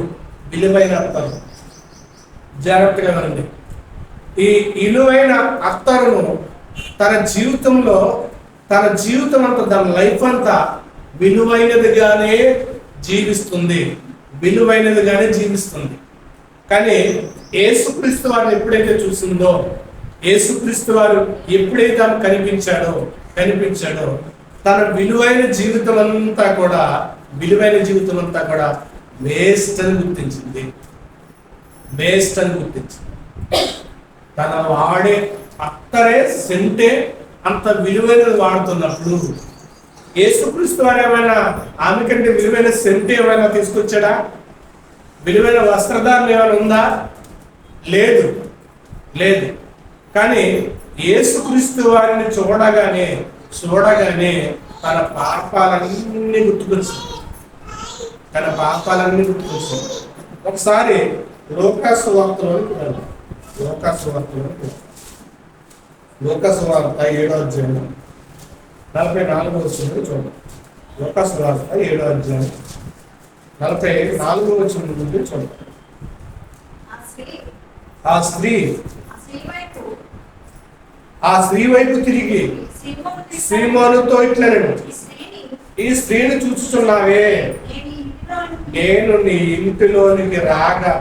జాగ్రత్తగా వినండి. ఈ విలువైన అత్తరును తన జీవితం అంతా, తన లైఫ్ అంతా విలువైనదిగానే జీవిస్తుంది. కానీ యేసుక్రీస్తు వారిని ఎప్పుడైతే చూసిందో, యేసుక్రీస్తు వారు ఎప్పుడైతే ఆమె కనిపించాడో తన విలువైన జీవితం అంతా కూడా వేస్ట్ అని గుర్తించింది. తన వాడే అత్తరే సెంటే అంత విలువైనది వాడుతున్నప్పుడు యేసుక్రీస్తు వారు ఏమైనా ఆమె కంటే విలువైన సెంట్ ఏమైనా తీసుకొచ్చాడా? విలువైన వస్త్రధారణ ఏమైనా ఉందా? లేదు. కానీ యేసుక్రీస్తు వారిని చూడగానే తన పాపాలన్నీ గుర్తుకొచ్చింది. ఒకసారి లోకాసు వార్తలోకి 7వ అధ్యాయం 44వ వచనం చూడండి. లోకాసు వార్త 7వ అధ్యాయం 44వ వచనం నుండి చూడండి. ఆ స్త్రీ వైపు తిరిగి సీమోనుతో ఇట్లనెను, ఈ స్త్రీని చూచుచున్నావే, నేను నీ ఇంటిలోనికి రాగా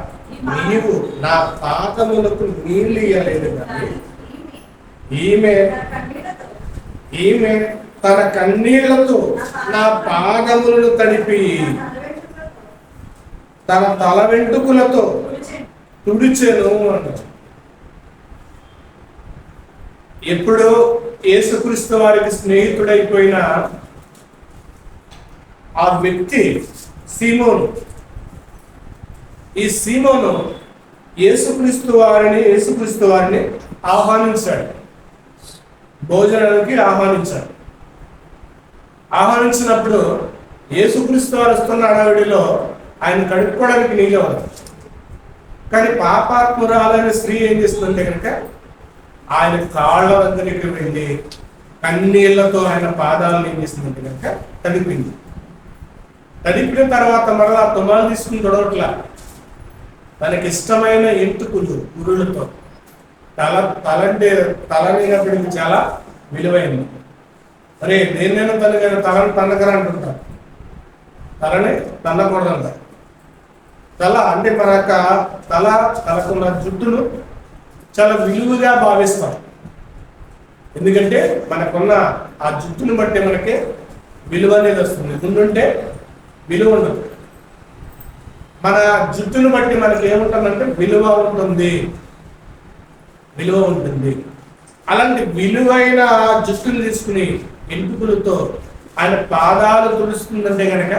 నీవు నా పాదములకు నీళ్లు ఇయ్యలేదు, కానీ ఈమె తన కన్నీళ్లతో నా పాదములను తడిపి తన తల వెంట్రుకలతో తుడిచెను అన్నాడు. ఎప్పుడో యేసుక్రీస్తు వారికి స్నేహితుడైపోయిన ఆ వ్యక్తి సీమోను. ఈ సీమోను యేసుక్రీస్తు వారిని ఆహ్వానించాడు, భోజనానికి ఆహ్వానించినప్పుడు యేసుక్రీస్తు వారు వస్తున్న అడవిడిలో ఆయన కడుక్కోవడానికి నీళ్ళు అవ్వదు. కానీ పాపాత్మురాలైన స్త్రీ ఏం చేస్తుందంటే కనుక ఆయన కాళ్ళ దగ్గరికి వెళ్ళి కన్నీళ్లతో ఆయన పాదాలను ఏం చేస్తుందంటే కనుక తడిపిన తర్వాత మరలా తుమ్మలు తీసుకుని తొడవట్లా, తనకి ఇష్టమైన ఎంటుకులు పురులతో తలని చాలా విలువైంది. అరే దేన్నైనా తలని తన్నకరా అంటుంటారు, తలని తన్నకూడదంట. అంటే మన యొక్క తలకున్న జుట్టును చాలా విలువగా భావిస్తాం. ఎందుకంటే మనకున్న ఆ జుట్టును బట్టి మనకి విలువ అనేది వస్తుంది. ముందుంటే విలువ ఉండదు. మన జుట్టును బట్టి మనకి ఏముంటుందంటే విలువ ఉంటుంది. అలాంటి విలువైన జుట్టును తీసుకుని ఎంటుకలతో ఆయన పాదాలు తుడుస్తుందంటే కనుక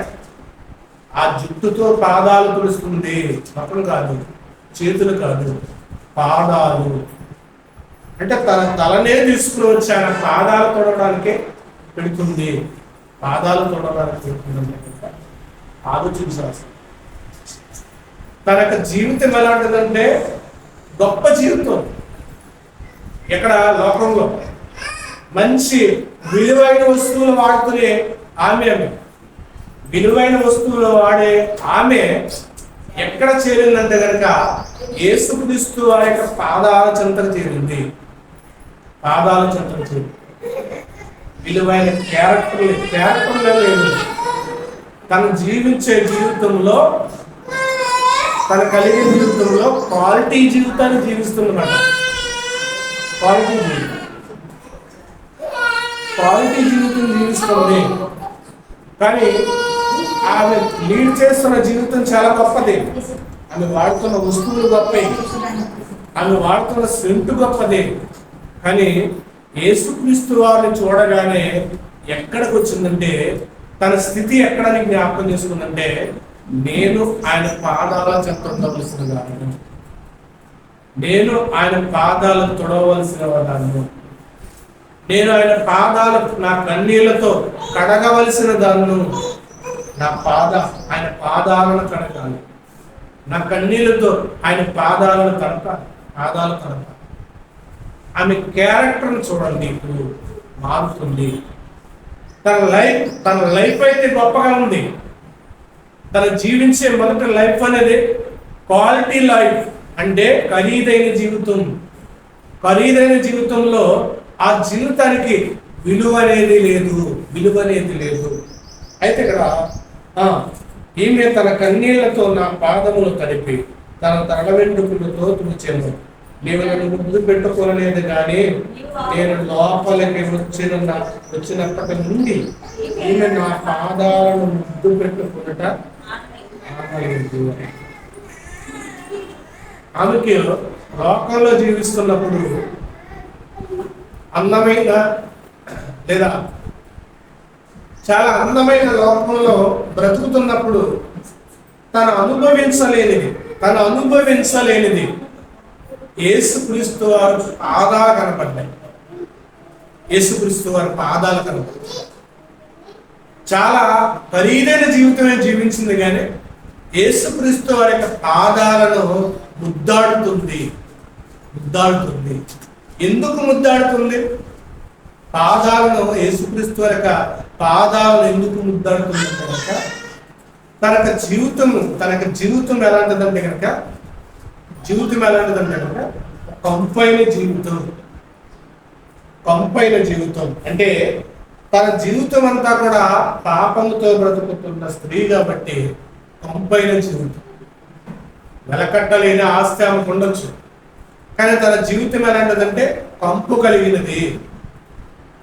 ఆ జుట్టుతో పాదాలు తుడుస్తుంది, మొత్తం కాదు, చేతులు కాదు, పాదాలు. అంటే తన తలనే తీసుకుని వచ్చి ఆయన పాదాలు తొడవడానికే పెడుతుంది. ఆలోచించాల్సి. తన యొక్క జీవితం ఎలాంటిదంటే గొప్ప జీవితం. ఎక్కడ లోకంలో మంచి విలువైన వస్తువులు వాడుకునే విలువైన వస్తువులు వాడే ఆమె ఎక్కడ చేరిందంటే కనుక యేసుక్రీస్తు ఆ యొక్క పాదాల చెంతకు చేరింది. విలువైన క్యారెక్టర్ లేదు. తను జీవించే జీవితంలో, తను కలిగే జీవితంలో క్వాలిటీ జీవితాన్ని జీవిస్తున్నమాట. క్వాలిటీ జీవితం జీవిస్తుంది. కానీ ఆమె లీడ్ చేస్తున్న జీవితం చాలా గొప్పది. ఆమె వాడుతున్న వస్తువులు గొప్పవి, ఆమె వాడుతున్న సెంటు గొప్పది. కానీ యేసుక్రీస్తు వారిని చూడగానే ఎక్కడికి వచ్చిందంటే తన స్థితి ఎక్కడని జ్ఞాపకం చేసుకుందంటే, నేను ఆయన పాదాల చెంత ఉండవలసిన దాన్ని, నేను ఆయన పాదాలను తొడవలసిన దాన్ని, నేను ఆయన పాదాలు నా కన్నీళ్లతో కడగవలసిన దాన్ని, ఆయన పాదాలను కడగాలి, నా కన్నీళ్లతో ఆయన పాదాలు తడపాలి. ఆమె క్యారెక్టర్ని చూడండి, ఇప్పుడు మారుతుంది. తన లైఫ్ అయితే గొప్పగా ఉంది. తను జీవించే మొదటి లైఫ్ అనేది క్వాలిటీ లైఫ్, అంటే ఖరీదైన జీవితం. ఖరీదైన జీవితంలో ఆ జీవితానికి విలువ అనేది లేదు. అయితే ఇక్కడ ఈమె తన కన్నీళ్లతో నా పాదములు తడిపి తన తల వెంట్రుకలతో తుడిచెను. నీవు నన్ను ముద్దు పెట్టుకోలేదు కానీ నేను లోపలికి వచ్చినప్పటి నుండి ఈమె నా పాదాలను ముద్దు పెట్టుకున్నట ఆమెకి లోకంలో జీవిస్తున్నప్పుడు అందమైన లేదా చాలా అందమైన లోకంలో బ్రతుకుతున్నప్పుడు తను అనుభవించలేనిది యేసుక్రీస్తు వారు పాదాలు కనపడ్డాయి. యేసుక్రీస్తు వారి పాదాలు కనపడ్డాయి. చాలా ఖరీదైన జీవితమే జీవించింది, కానీ యేసుక్రీస్తు వారి యొక్క పాదాలను ముద్దాడుతుంది. ఎందుకు ముద్దాడుతుంది? పాదాలను, యేసుక్రీస్తు వారి యొక్క పాదాలను ఎందుకు ముద్దాడుతుంది కనుక తనక జీవితం ఎలాంటిదంటే కనుక కంపైన జీవితం అంటే తన జీవితం అంతా కూడా పాపంతో బ్రతుకుతున్న స్త్రీ కాబట్టి కంపైన జీవితం. వెలకట్టలేని ఆస్తి ఆమెకు ఉండొచ్చు, కానీ తన జీవితం ఎలాంటిదంటే కంపు కలిగినది.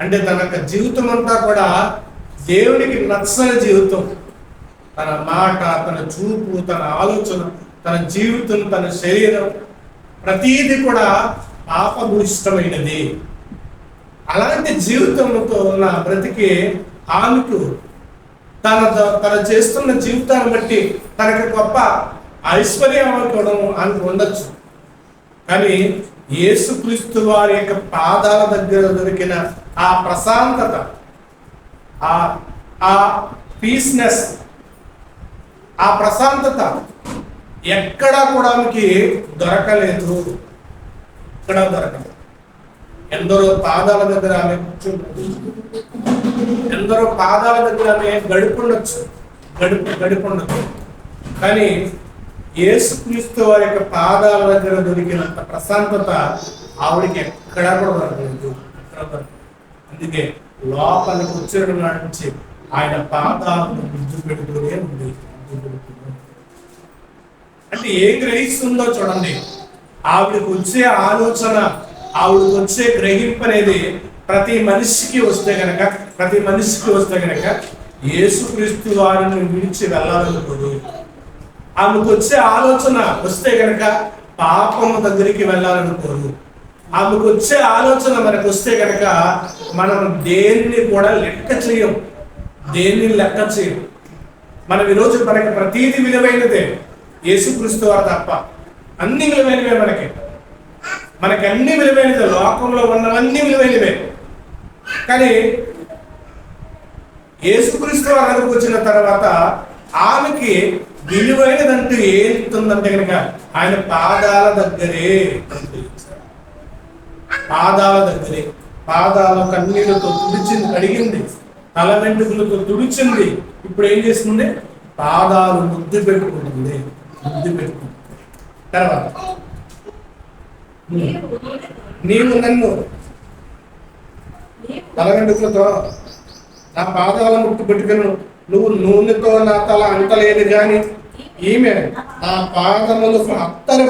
అంటే తన జీవితం అంతా కూడా దేవునికి నచ్చని జీవితం. తన మాట, తన చూపు, తన ఆలోచన, తన జీవితం, తన శరీరం ప్రతీది కూడా పాపభూయిష్టమైనది. అలాంటి జీవితంతో ఉన్న బ్రతికి ఆమెకు తన చేస్తున్న జీవితాన్ని బట్టి తనకి గొప్ప ఐశ్వర్యం ఆమెకు ఉండొచ్చు, కానీ యేసుక్రీస్తు వారి యొక్క పాదాల దగ్గర దొరికిన ఆ ప్రశాంతత, ఆ పీస్నెస్, ఆ ప్రశాంతత ఎక్కడా కూడా ఆమెకి దొరకలేదు. ఎందరో పాదాల దగ్గర ఆమె కూర్చుంటుంది, ఎందరో పాదాల దగ్గర ఆమె గడిపుండొచ్చు, కానీ యేసుక్రీస్తు వారి యొక్క పాదాల దగ్గర దొరికినంత ప్రశాంతత ఆవిడికి ఎక్కడా కూడా దొరకలేదు. అందుకే లోపలికి వచ్చిన నుంచి ఆయన పాదాలను ముద్దు పెడుతూనే ఉంది. అంటే ఏం గ్రహిస్తుందో చూడండి. ఆవిడకి వచ్చే ఆలోచన, ఆవిడకి వచ్చే గ్రహింపు అనేది ప్రతి మనిషికి వస్తే గనక యేసుక్రీస్తు వారిని విడిచి వెళ్ళాలనుకోదు. ఆమెకు వచ్చే ఆలోచన వస్తే గనక పాపము దగ్గరికి వెళ్ళాలనుకోదు. ఆమెకు వచ్చే ఆలోచన మనకు వస్తే గనక మనం దేన్ని కూడా లెక్క చేయం. మనం ఈరోజు మనకి ప్రతీది విలువైనదే, యేసుక్రీస్తు వారు తప్ప అన్ని విలువైనవే. మనకి అన్ని విలువైనదే, లోకంలో ఉన్నవన్నీ విలువైనవే. కానీ యేసుక్రీస్తు వారి దగ్గరకు వచ్చిన తర్వాత ఆమెకి విలువైనదంటూ ఏంటుందంటే కనుక ఆయన పాదాల దగ్గరే. పాదాల కన్నీళ్లతో కడిగింది, తల వెంట్రుకలతో తుడిచింది. ఇప్పుడు ఏం చేస్తుంది? పాదాలు ముద్దు పెట్టుకుంటుంది. తర్వాత నీవు నన్ను తల వెంట్రుకలతో నా పాదాల ముట్టు పెట్టుకును, నువ్వు నూనెతో నా తల అంటలేదు కానీ ఈమె నా పాదములకు అత్తర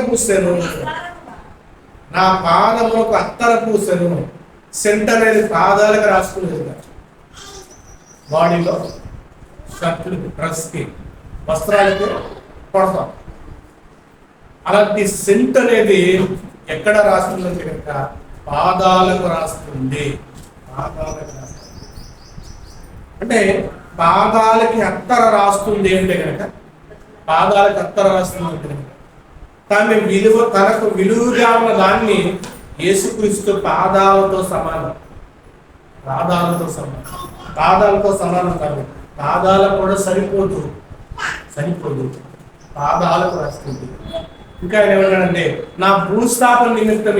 పూసెను. సెంట్ అనేది పాదాలకు రాసుకునేది, బాడీలో షర్ట్లు, డ్రెస్కి, వస్త్రాలకి కొడతాం. అలాంటి సెంట్ అనేది ఎక్కడ రాస్తుందంటే కనుక పాదాలకు రాస్తుంది. అంటే పాదాలకి అత్తర రాస్తుంది అంటే కనుక, పాదాలకి అత్తర రాస్తుంది అంటే కనుక తనకు విలువగా ఉన్న దాన్ని యేసుక్రీస్తు పాదాలతో సమానం. పాదాలతో సమానం కాదు, పాదాలకు కూడా సరిపోదు, పాదాలకు రాస్తుంది. ఇంకా ఆయన ఏమన్నాడంటే, నా భూస్థాపన నిమిత్తం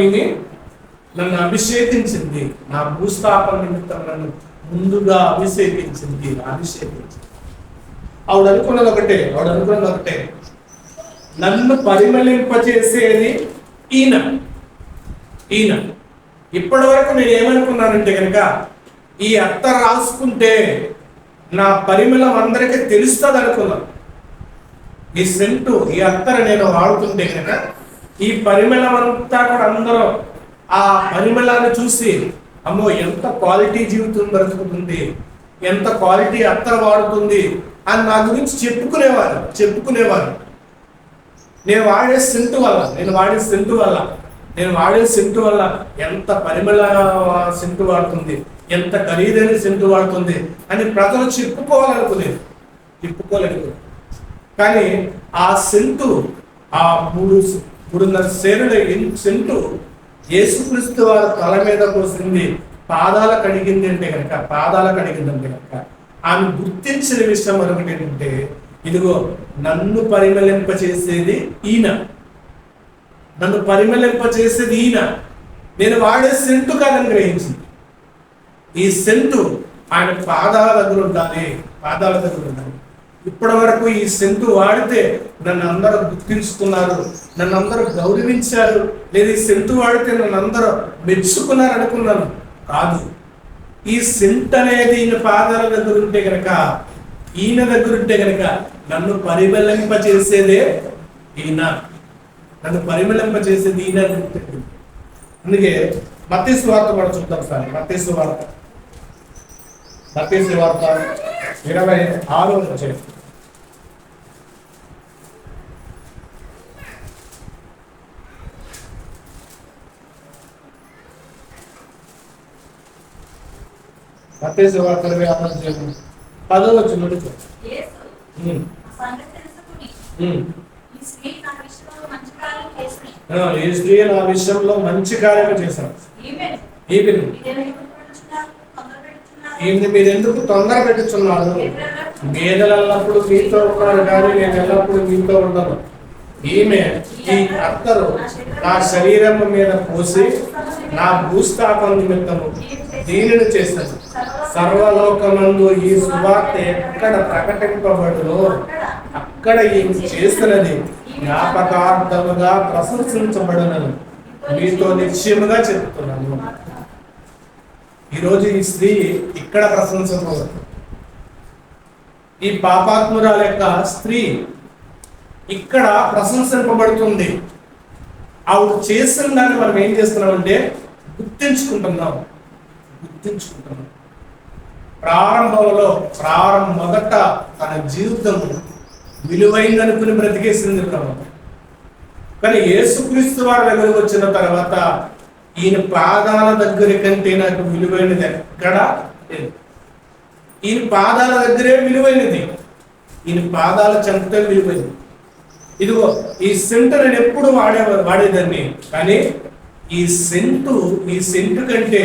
నన్ను అభిషేకించింది, నా భూస్థాపన నిమిత్తం నన్ను ముందుగా అభిషేకించింది. ఆవిడ అనుకున్నది ఒకటే, నన్ను పరిమళింపచేసేది ఈయన. ఇప్పటి వరకు నేను ఏమనుకున్నానంటే కనుక, ఈ అత్తర్ రాసుకుంటే నా పరిమళం అందరికీ తెలుస్తుంది అనుకున్నాను. ఈ సెంటు, ఈ అత్తర్ నేను వాడుతుంటే కనుక ఈ పరిమళం అంతా కూడా అందరూ ఆ పరిమళాన్ని చూసి, అమ్మో ఎంత క్వాలిటీ జీవితం బ్రతుకుతుంది, ఎంత క్వాలిటీ అత్తర్ వాడుతుంది అని నా గురించి చెప్పుకునేవారు. నేను వాడే సెంటు వల్ల ఎంత పరిమళ సెంటు వాడుతుంది, ఎంత ఖరీదైన సెంటు వాడుతుంది అని ప్రజలు చెప్పుకోలేకపోలేదు. కానీ ఆ సెంటు, ఆ 3.5 సేరుల సెంటు యేసుక్రీస్తు వారి తల మీద పోసింది, పాదాలు కడిగింది అంటే కనుక ఆమె గుర్తించిన విషయం మరొకటి ఏంటంటే, ఇదిగో నన్ను పరిమళింపచేసేది ఈయన, నేను వాడే సెంటు కాదని గ్రహించింది. ఈ సెంటు ఆయన పాదాల దగ్గర ఉండాలి. ఇప్పటి వరకు ఈ సెంటు వాడితే నన్ను అందరూ గుర్తించుకున్నారు, నన్ను అందరూ గౌరవించారు, లేదా ఈ సెంటు వాడితే నన్ను అందరూ మెచ్చుకున్నారు అనుకున్నాను. కాదు, ఈ సెంట్ అనేది ఈయన పాదాల దగ్గర ఉంటే కనుక, నన్ను పరిమళింపచేసేదే ఈయన, అందుకే మత్తయి సువార్త కూడా చూద్దాం సార్. మత్తయి సువార్త 26వ అధ్యాయం. మత్తయి సువార్త 26వ అధ్యాయం 10వ వచనం. ఈ స్త్రీ నా విషయంలో మంచి కార్యం చేశాను. ఈమె మీరు ఎందుకు తొందర పెట్టుచున్నారు? మేదలప్పుడు మీతో ఉన్నారు కానీ నేను ఎల్లప్పుడు మీతో ఉండను. ఈమె ఈ అత్తరు నా శరీరం మీద పోసి నా భూస్థాపన నిమిత్తము దీనిని చేశాను. సర్వలోకమందు ఈ సువార్త ఎక్కడ ప్రకటింపబడునో అక్కడ ఈమె చేస్తున్నది జ్ఞాపకార్థముగా ప్రశంసించబడునని మీతో నిశ్చయముగా చెప్తున్నాను. ఈరోజు ఈ స్త్రీ ఇక్కడ ప్రశంసించబడుతుంది. ఈ పాపాత్మురాల యొక్క స్త్రీ ఇక్కడ ప్రశంసింపబడుతుంది. ఆవిడ చేసిన దాన్ని మనం ఏం చేస్తున్నామంటే గుర్తించుకుంటున్నాం. మొదట తన జీవితం విలువైందనుకుని బ్రతికేసింది ప్రభుత్వం. కానీ యేసుక్రీస్తు వారి దగ్గరకు వచ్చిన తర్వాత ఈయన పాదాల దగ్గర కంటే నాకు విలువైనది ఎక్కడా లేదు. ఈయన పాదాల దగ్గరే విలువైనది, ఈయన పాదాల చెంతటే విలువైనది. ఇదిగో ఈ సెంటు నేను ఎప్పుడు వాడేదాన్ని, కానీ ఈ సెంటు కంటే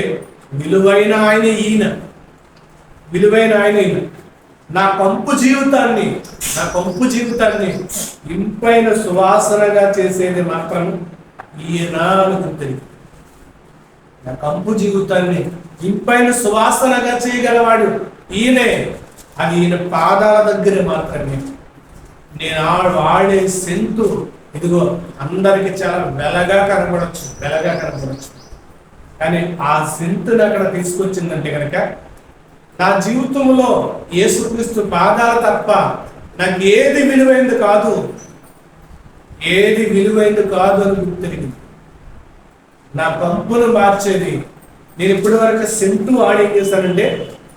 విలువైన ఆయన ఈయన. నా కంపు జీవితాన్ని ఇంపైన సువాసనగా చేసేది మాత్రం ఈయన అనుకుంటుంది. నా కంపు జీవితాన్ని ఇంపైన సువాసనగా చేయగలవాడు ఈయనే. అది ఈయన పాదాల దగ్గరే మాత్రమే. నేను వాడే సెంటు ఇదిగో అందరికి చాలా వెలగా కనబడచ్చు, కానీ ఆ సెంటుని అక్కడ తీసుకొచ్చిందంటే కనుక నా జీవితంలో యేసుక్రీస్తు పాదాల తప్ప నాకు ఏది విలువైంది కాదు అని గుర్తిరిగింది. నా పంపును మార్చేది. నేను ఇప్పటి వరకు సెంటు వాడి ఏం చేస్తానంటే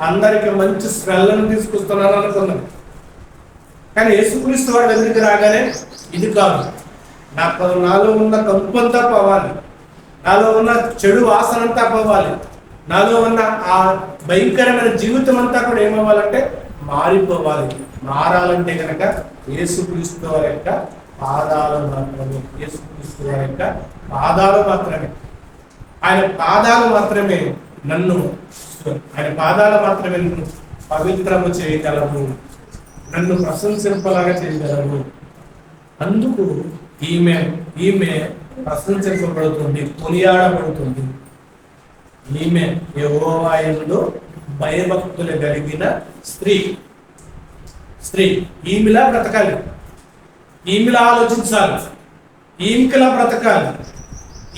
అందరికి మంచి స్మెల్లను తీసుకొస్తున్నాను అనుకున్నాను. కానీ యేసుక్రీస్తు వాడి దగ్గరికి రాగానే ఇది కాదు, నాలో ఉన్న కంపు అంతా పోవాలి, నాలో ఉన్న చెడు వాసన అంతా పోవాలి, నాలో ఉన్న ఆ భయంకరమైన జీవితం అంతా కూడా ఏమవ్వాలంటే మారిపోవాలి. మారాలంటే కనుక యేసుక్రీస్తు వారి యొక్క పాదాలు మాత్రమే, యేసుక్రీస్తు వారి యొక్క పాదాలు మాత్రమే. ఆయన పాదాలు మాత్రమే నన్ను పవిత్రము చేయగలవు, నన్ను ప్రశంసింపలాగా చేయగలవు. అందుకు ఈమె ప్రశంసింపబడుతుంది, కొనియాడబడుతుంది. ఈమె యెహోవా యందు భయభక్తులు కలిగిన స్త్రీ. ఈమెలా బ్రతకాలి, ఈమెలా ఆలోచించాలి, ఈమెకిలా బ్రతకాలి.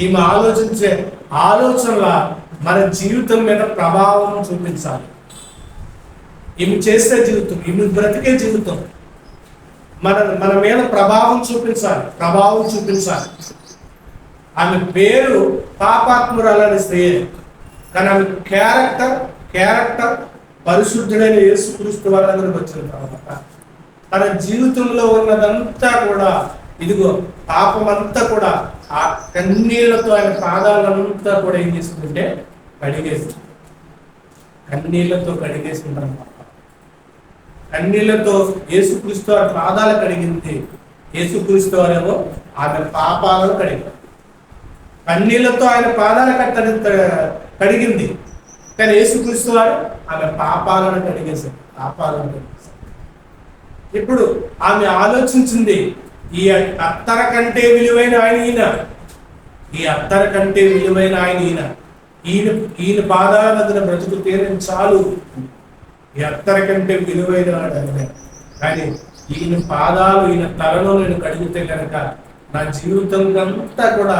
ఈమె ఆలోచించే ఆలోచనల మన జీవితం మీద ప్రభావం చూపించాలి. ఈమె చేసే జీవితం, ఈమె బ్రతికే జీవితం మన మీద ప్రభావం చూపించాలి. ఆమె పేరు పాపాత్మురాలని స్త్రీ, కానీ ఆమె క్యారెక్టర్ పరిశుద్ధుడైన యేసుక్రీస్తు వారి దగ్గరికి వచ్చిన తర్వాత తన జీవితంలో ఉన్నదంతా కూడా, ఇదిగో పాపం అంతా కూడా ఆ కన్నీళ్లతో ఆయన పాదాలంతా కూడా ఏం చేసుకుంటే కడిగేసి, కన్నీళ్లతో కడిగేసుకుంటారు. కన్నీళ్లతో యేసుక్రీస్తు వారి పాదాలు కడిగింది. యేసుక్రీస్తు వారేమో ఆమె పాపాలను కడిగారు. కన్నీళ్లతో ఆయన పాదాలు కడిగింది, కానీ యేసుక్రీస్తు వారు ఆమె పాపాలను కడిగేశారు. ఇప్పుడు ఆమె ఆలోచించింది, ఈ అత్తర కంటే విలువైన ఆయన ఈయన పాదాల దగ్గర బ్రతుకు తీరని చాలు. ఈ అత్తర కంటే విలువైన వాడు ఆయన, కానీ ఈయన పాదాలు, ఈయన తలలో నేను కడిగితే కనుక నా జీవితం అంతా కూడా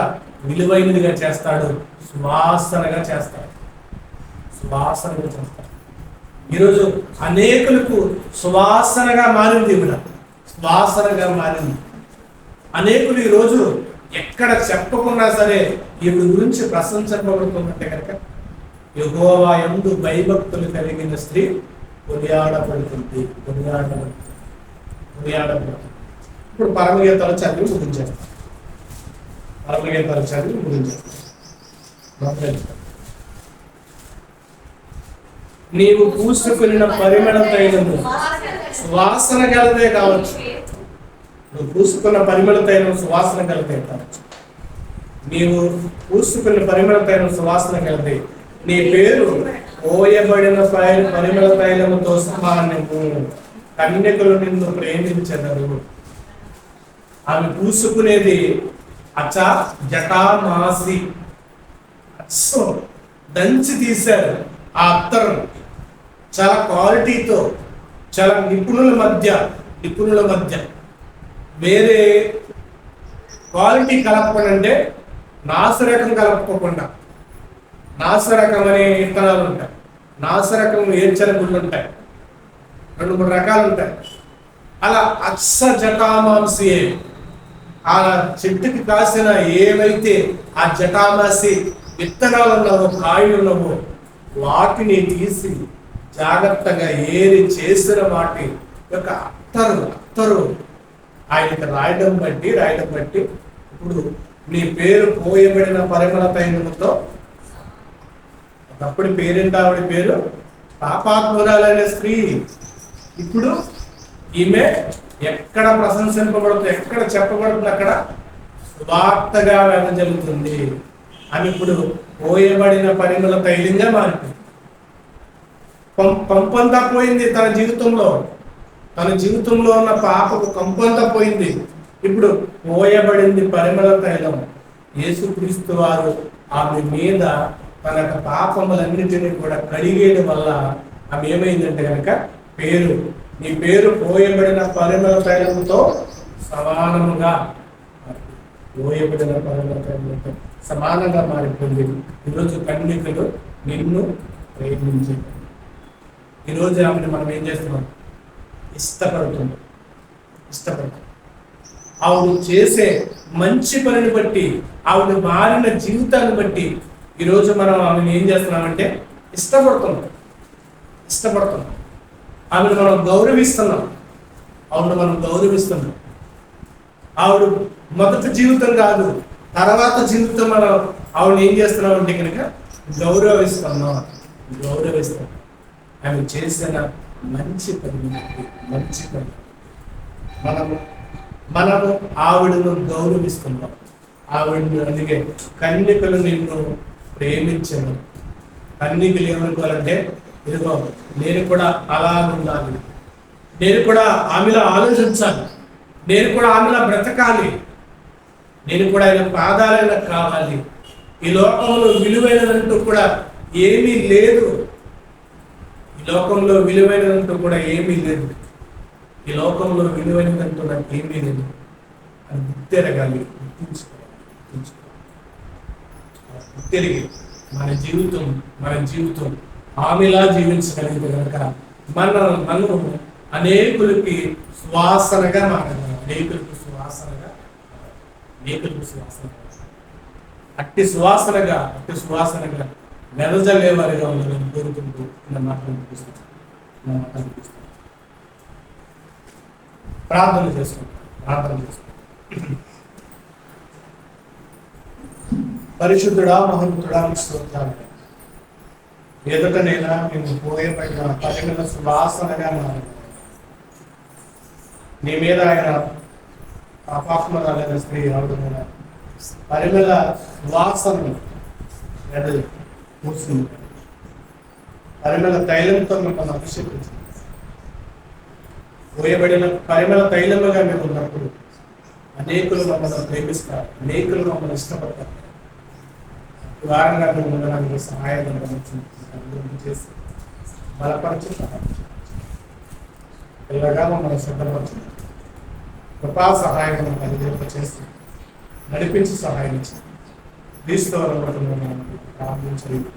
విలువైనదిగా చేస్తాడు, సువాసనగా చేస్తాడు. ఈరోజు అనేకులకు సువాసనగా మారింది. అనేకులు ఈరోజు ఎక్కడ చెప్పకున్నా సరే ఈవిడ గురించి ప్రశంసింపబడుతుందంటే కనుక యెహోవా యందు భయభక్తులు కలిగిన స్త్రీ కొనియాడబడుతుంది. ఇప్పుడు పరమగీతాలు చదివి ముగించారు. నీవు పూసుకున్న పరిమళ తైలము సువాసన గలదే కావచ్చు. నువ్వు పూసుకున్న పరిమళ తైలం సువాసన గలదే కావచ్చు. నీవు పూసుకున్న పరిమళ తైలం సువాసన గలదే. నీ పేరు పోయబడిన పరిమళ తైలముతో సమానము. కన్యకులు నిన్ను ప్రేమించెదరు. ఆమె పూసుకునేది జటామాసి, దంచి తీశారు. ఆ అత్తరు చాలా క్వాలిటీతో, చాలా నిపుణుల మధ్య వేరే క్వాలిటీ కలపకుండా, అంటే నాసిరకం కలపకుండా, నాసిరకం అనే విత్తనాలు ఉంటాయి, నాసిరకం ఏర్చల గుళ్ళు ఉంటాయి, 2-3 రకాలు ఉంటాయి. అలా జటామాంసి, ఆ చెట్టుకి కాసిన ఏవైతే ఆ జటామాసి విత్తనాలు ఉన్నావో, కాయలు ఉన్నావో వాటిని తీసి జాగ్రత్తగా ఏరి చేసిన వాటి యొక్క అత్తరు ఆయనకి రాయడం బట్టి ఇప్పుడు నీ పేరు పోయబడిన పరిమళ తైలముతో, ఒకప్పుడు పేరేంటి ఆవిడ పేరు? పాపాత్మురాలైన స్త్రీ. ఇప్పుడు ఈమె ఎక్కడ ప్రశంసింపబడుతుంది, ఎక్కడ చెప్పబడుతుంది, అక్కడ వార్తగా వెదజల్లుతుంది. అని ఇప్పుడు పోయబడిన పరిమళ తైలంగా మారిపోయింది. పంపంతా పోయింది. తన జీవితంలో ఉన్న పాపకు కంపంతా పోయింది. ఇప్పుడు పోయబడింది పరిమళ తైలం. యేసుక్రీస్తు వారు ఆమె మీద తన పాపములన్నిటినీ కూడా కడిగేయడం వల్ల ఆమె ఏమైందంటే కనుక నీ పేరు పోయబడిన పరిమళ తైలంతో సమానంగా మారిపోయింది. ఈరోజు కన్యకులు నిన్ను ప్రేమించి, ఈరోజు ఆమెను మనం ఏం చేస్తున్నాం? ఇష్టపడుతున్నాం. ఆవిడ చేసే మంచి పనిని బట్టి, ఆవిడ మారిన జీవితాన్ని బట్టి ఈరోజు మనం ఆమెను ఏం చేస్తున్నామంటే ఇష్టపడుతున్నాం. ఆమెను మనం గౌరవిస్తున్నాం. ఆవిడ మొదటి జీవితం కాదు, తర్వాత జీవితం మనం ఆవిడ ఏం చేస్తున్నాం అంటే కనుక గౌరవిస్తాం. ఆమె చేసిన మంచి పని, మంచి పని. మనము ఆవిడను గౌరవిస్తున్నాం. ఆవిడను అందుకే కన్యకలు నిన్ను ప్రేమించను. కన్యకలు ఏమనుకోవాలంటే, ఇదిగో నేను కూడా అలా ఉండాలి, నేను కూడా ఆమెలో ఆలోచించాలి, నేను కూడా ఆమెలో బ్రతకాలి, నేను కూడా ఆయన పాదాలైనా కావాలి. ఈ లోకంలో విలువైనదంటూ కూడా ఏమీ లేదు. ఈ లోకంలో విలువైనదంటూ కూడా ఏమీ లేదు. ఈ లోకంలో విలువైనదంటూ నాకు ఏమీ లేదు అని గుర్తెరగాలి, గుర్తెరిగి మన జీవితం ఆమెలా జీవించగలిగితే కనుక మనం అనేకులకి సువాసనగా మాట్లాడాలి. అనేకులకు సువాసనగా అట్టి సువాసనగా వెదజల్లేవారిగా ఉండాలని కోరుకుంటూ నా మాటలు ప్రార్థన చేసుకుంటాం. పరిశుద్ధుడా, మహోన్నతుడా, స్తోత్రాలు. ఎదుటనైనా మేము పోయేపైన పరిమళ సువాసనగా మారాలి. నీ మీద ఆయన అపాత్మరాలైన స్త్రీ ఆవిడ పరిమళ వాసన కూర్చుంది. పరిమళ తైలంతో మిమ్మల్ని అభిషేకించింది. పోయబడిన పరిమళ తైలముగా మేము ఉన్నప్పుడు అనేకులు మమ్మల్ని ప్రేమిస్తారు, అనేకులు మమ్మల్ని ఇష్టపడతారు. వారంగా మేము ఉండడానికి సహాయం చేసి బలపరచు, ఇలాగా మమ్మల్ని సిద్ధపరచు, కృపా సహాయం కలిగేంత చేసి నడిపించి సహాయం ఇచ్చి క్రీస్తు ప్రార్థించలేదు.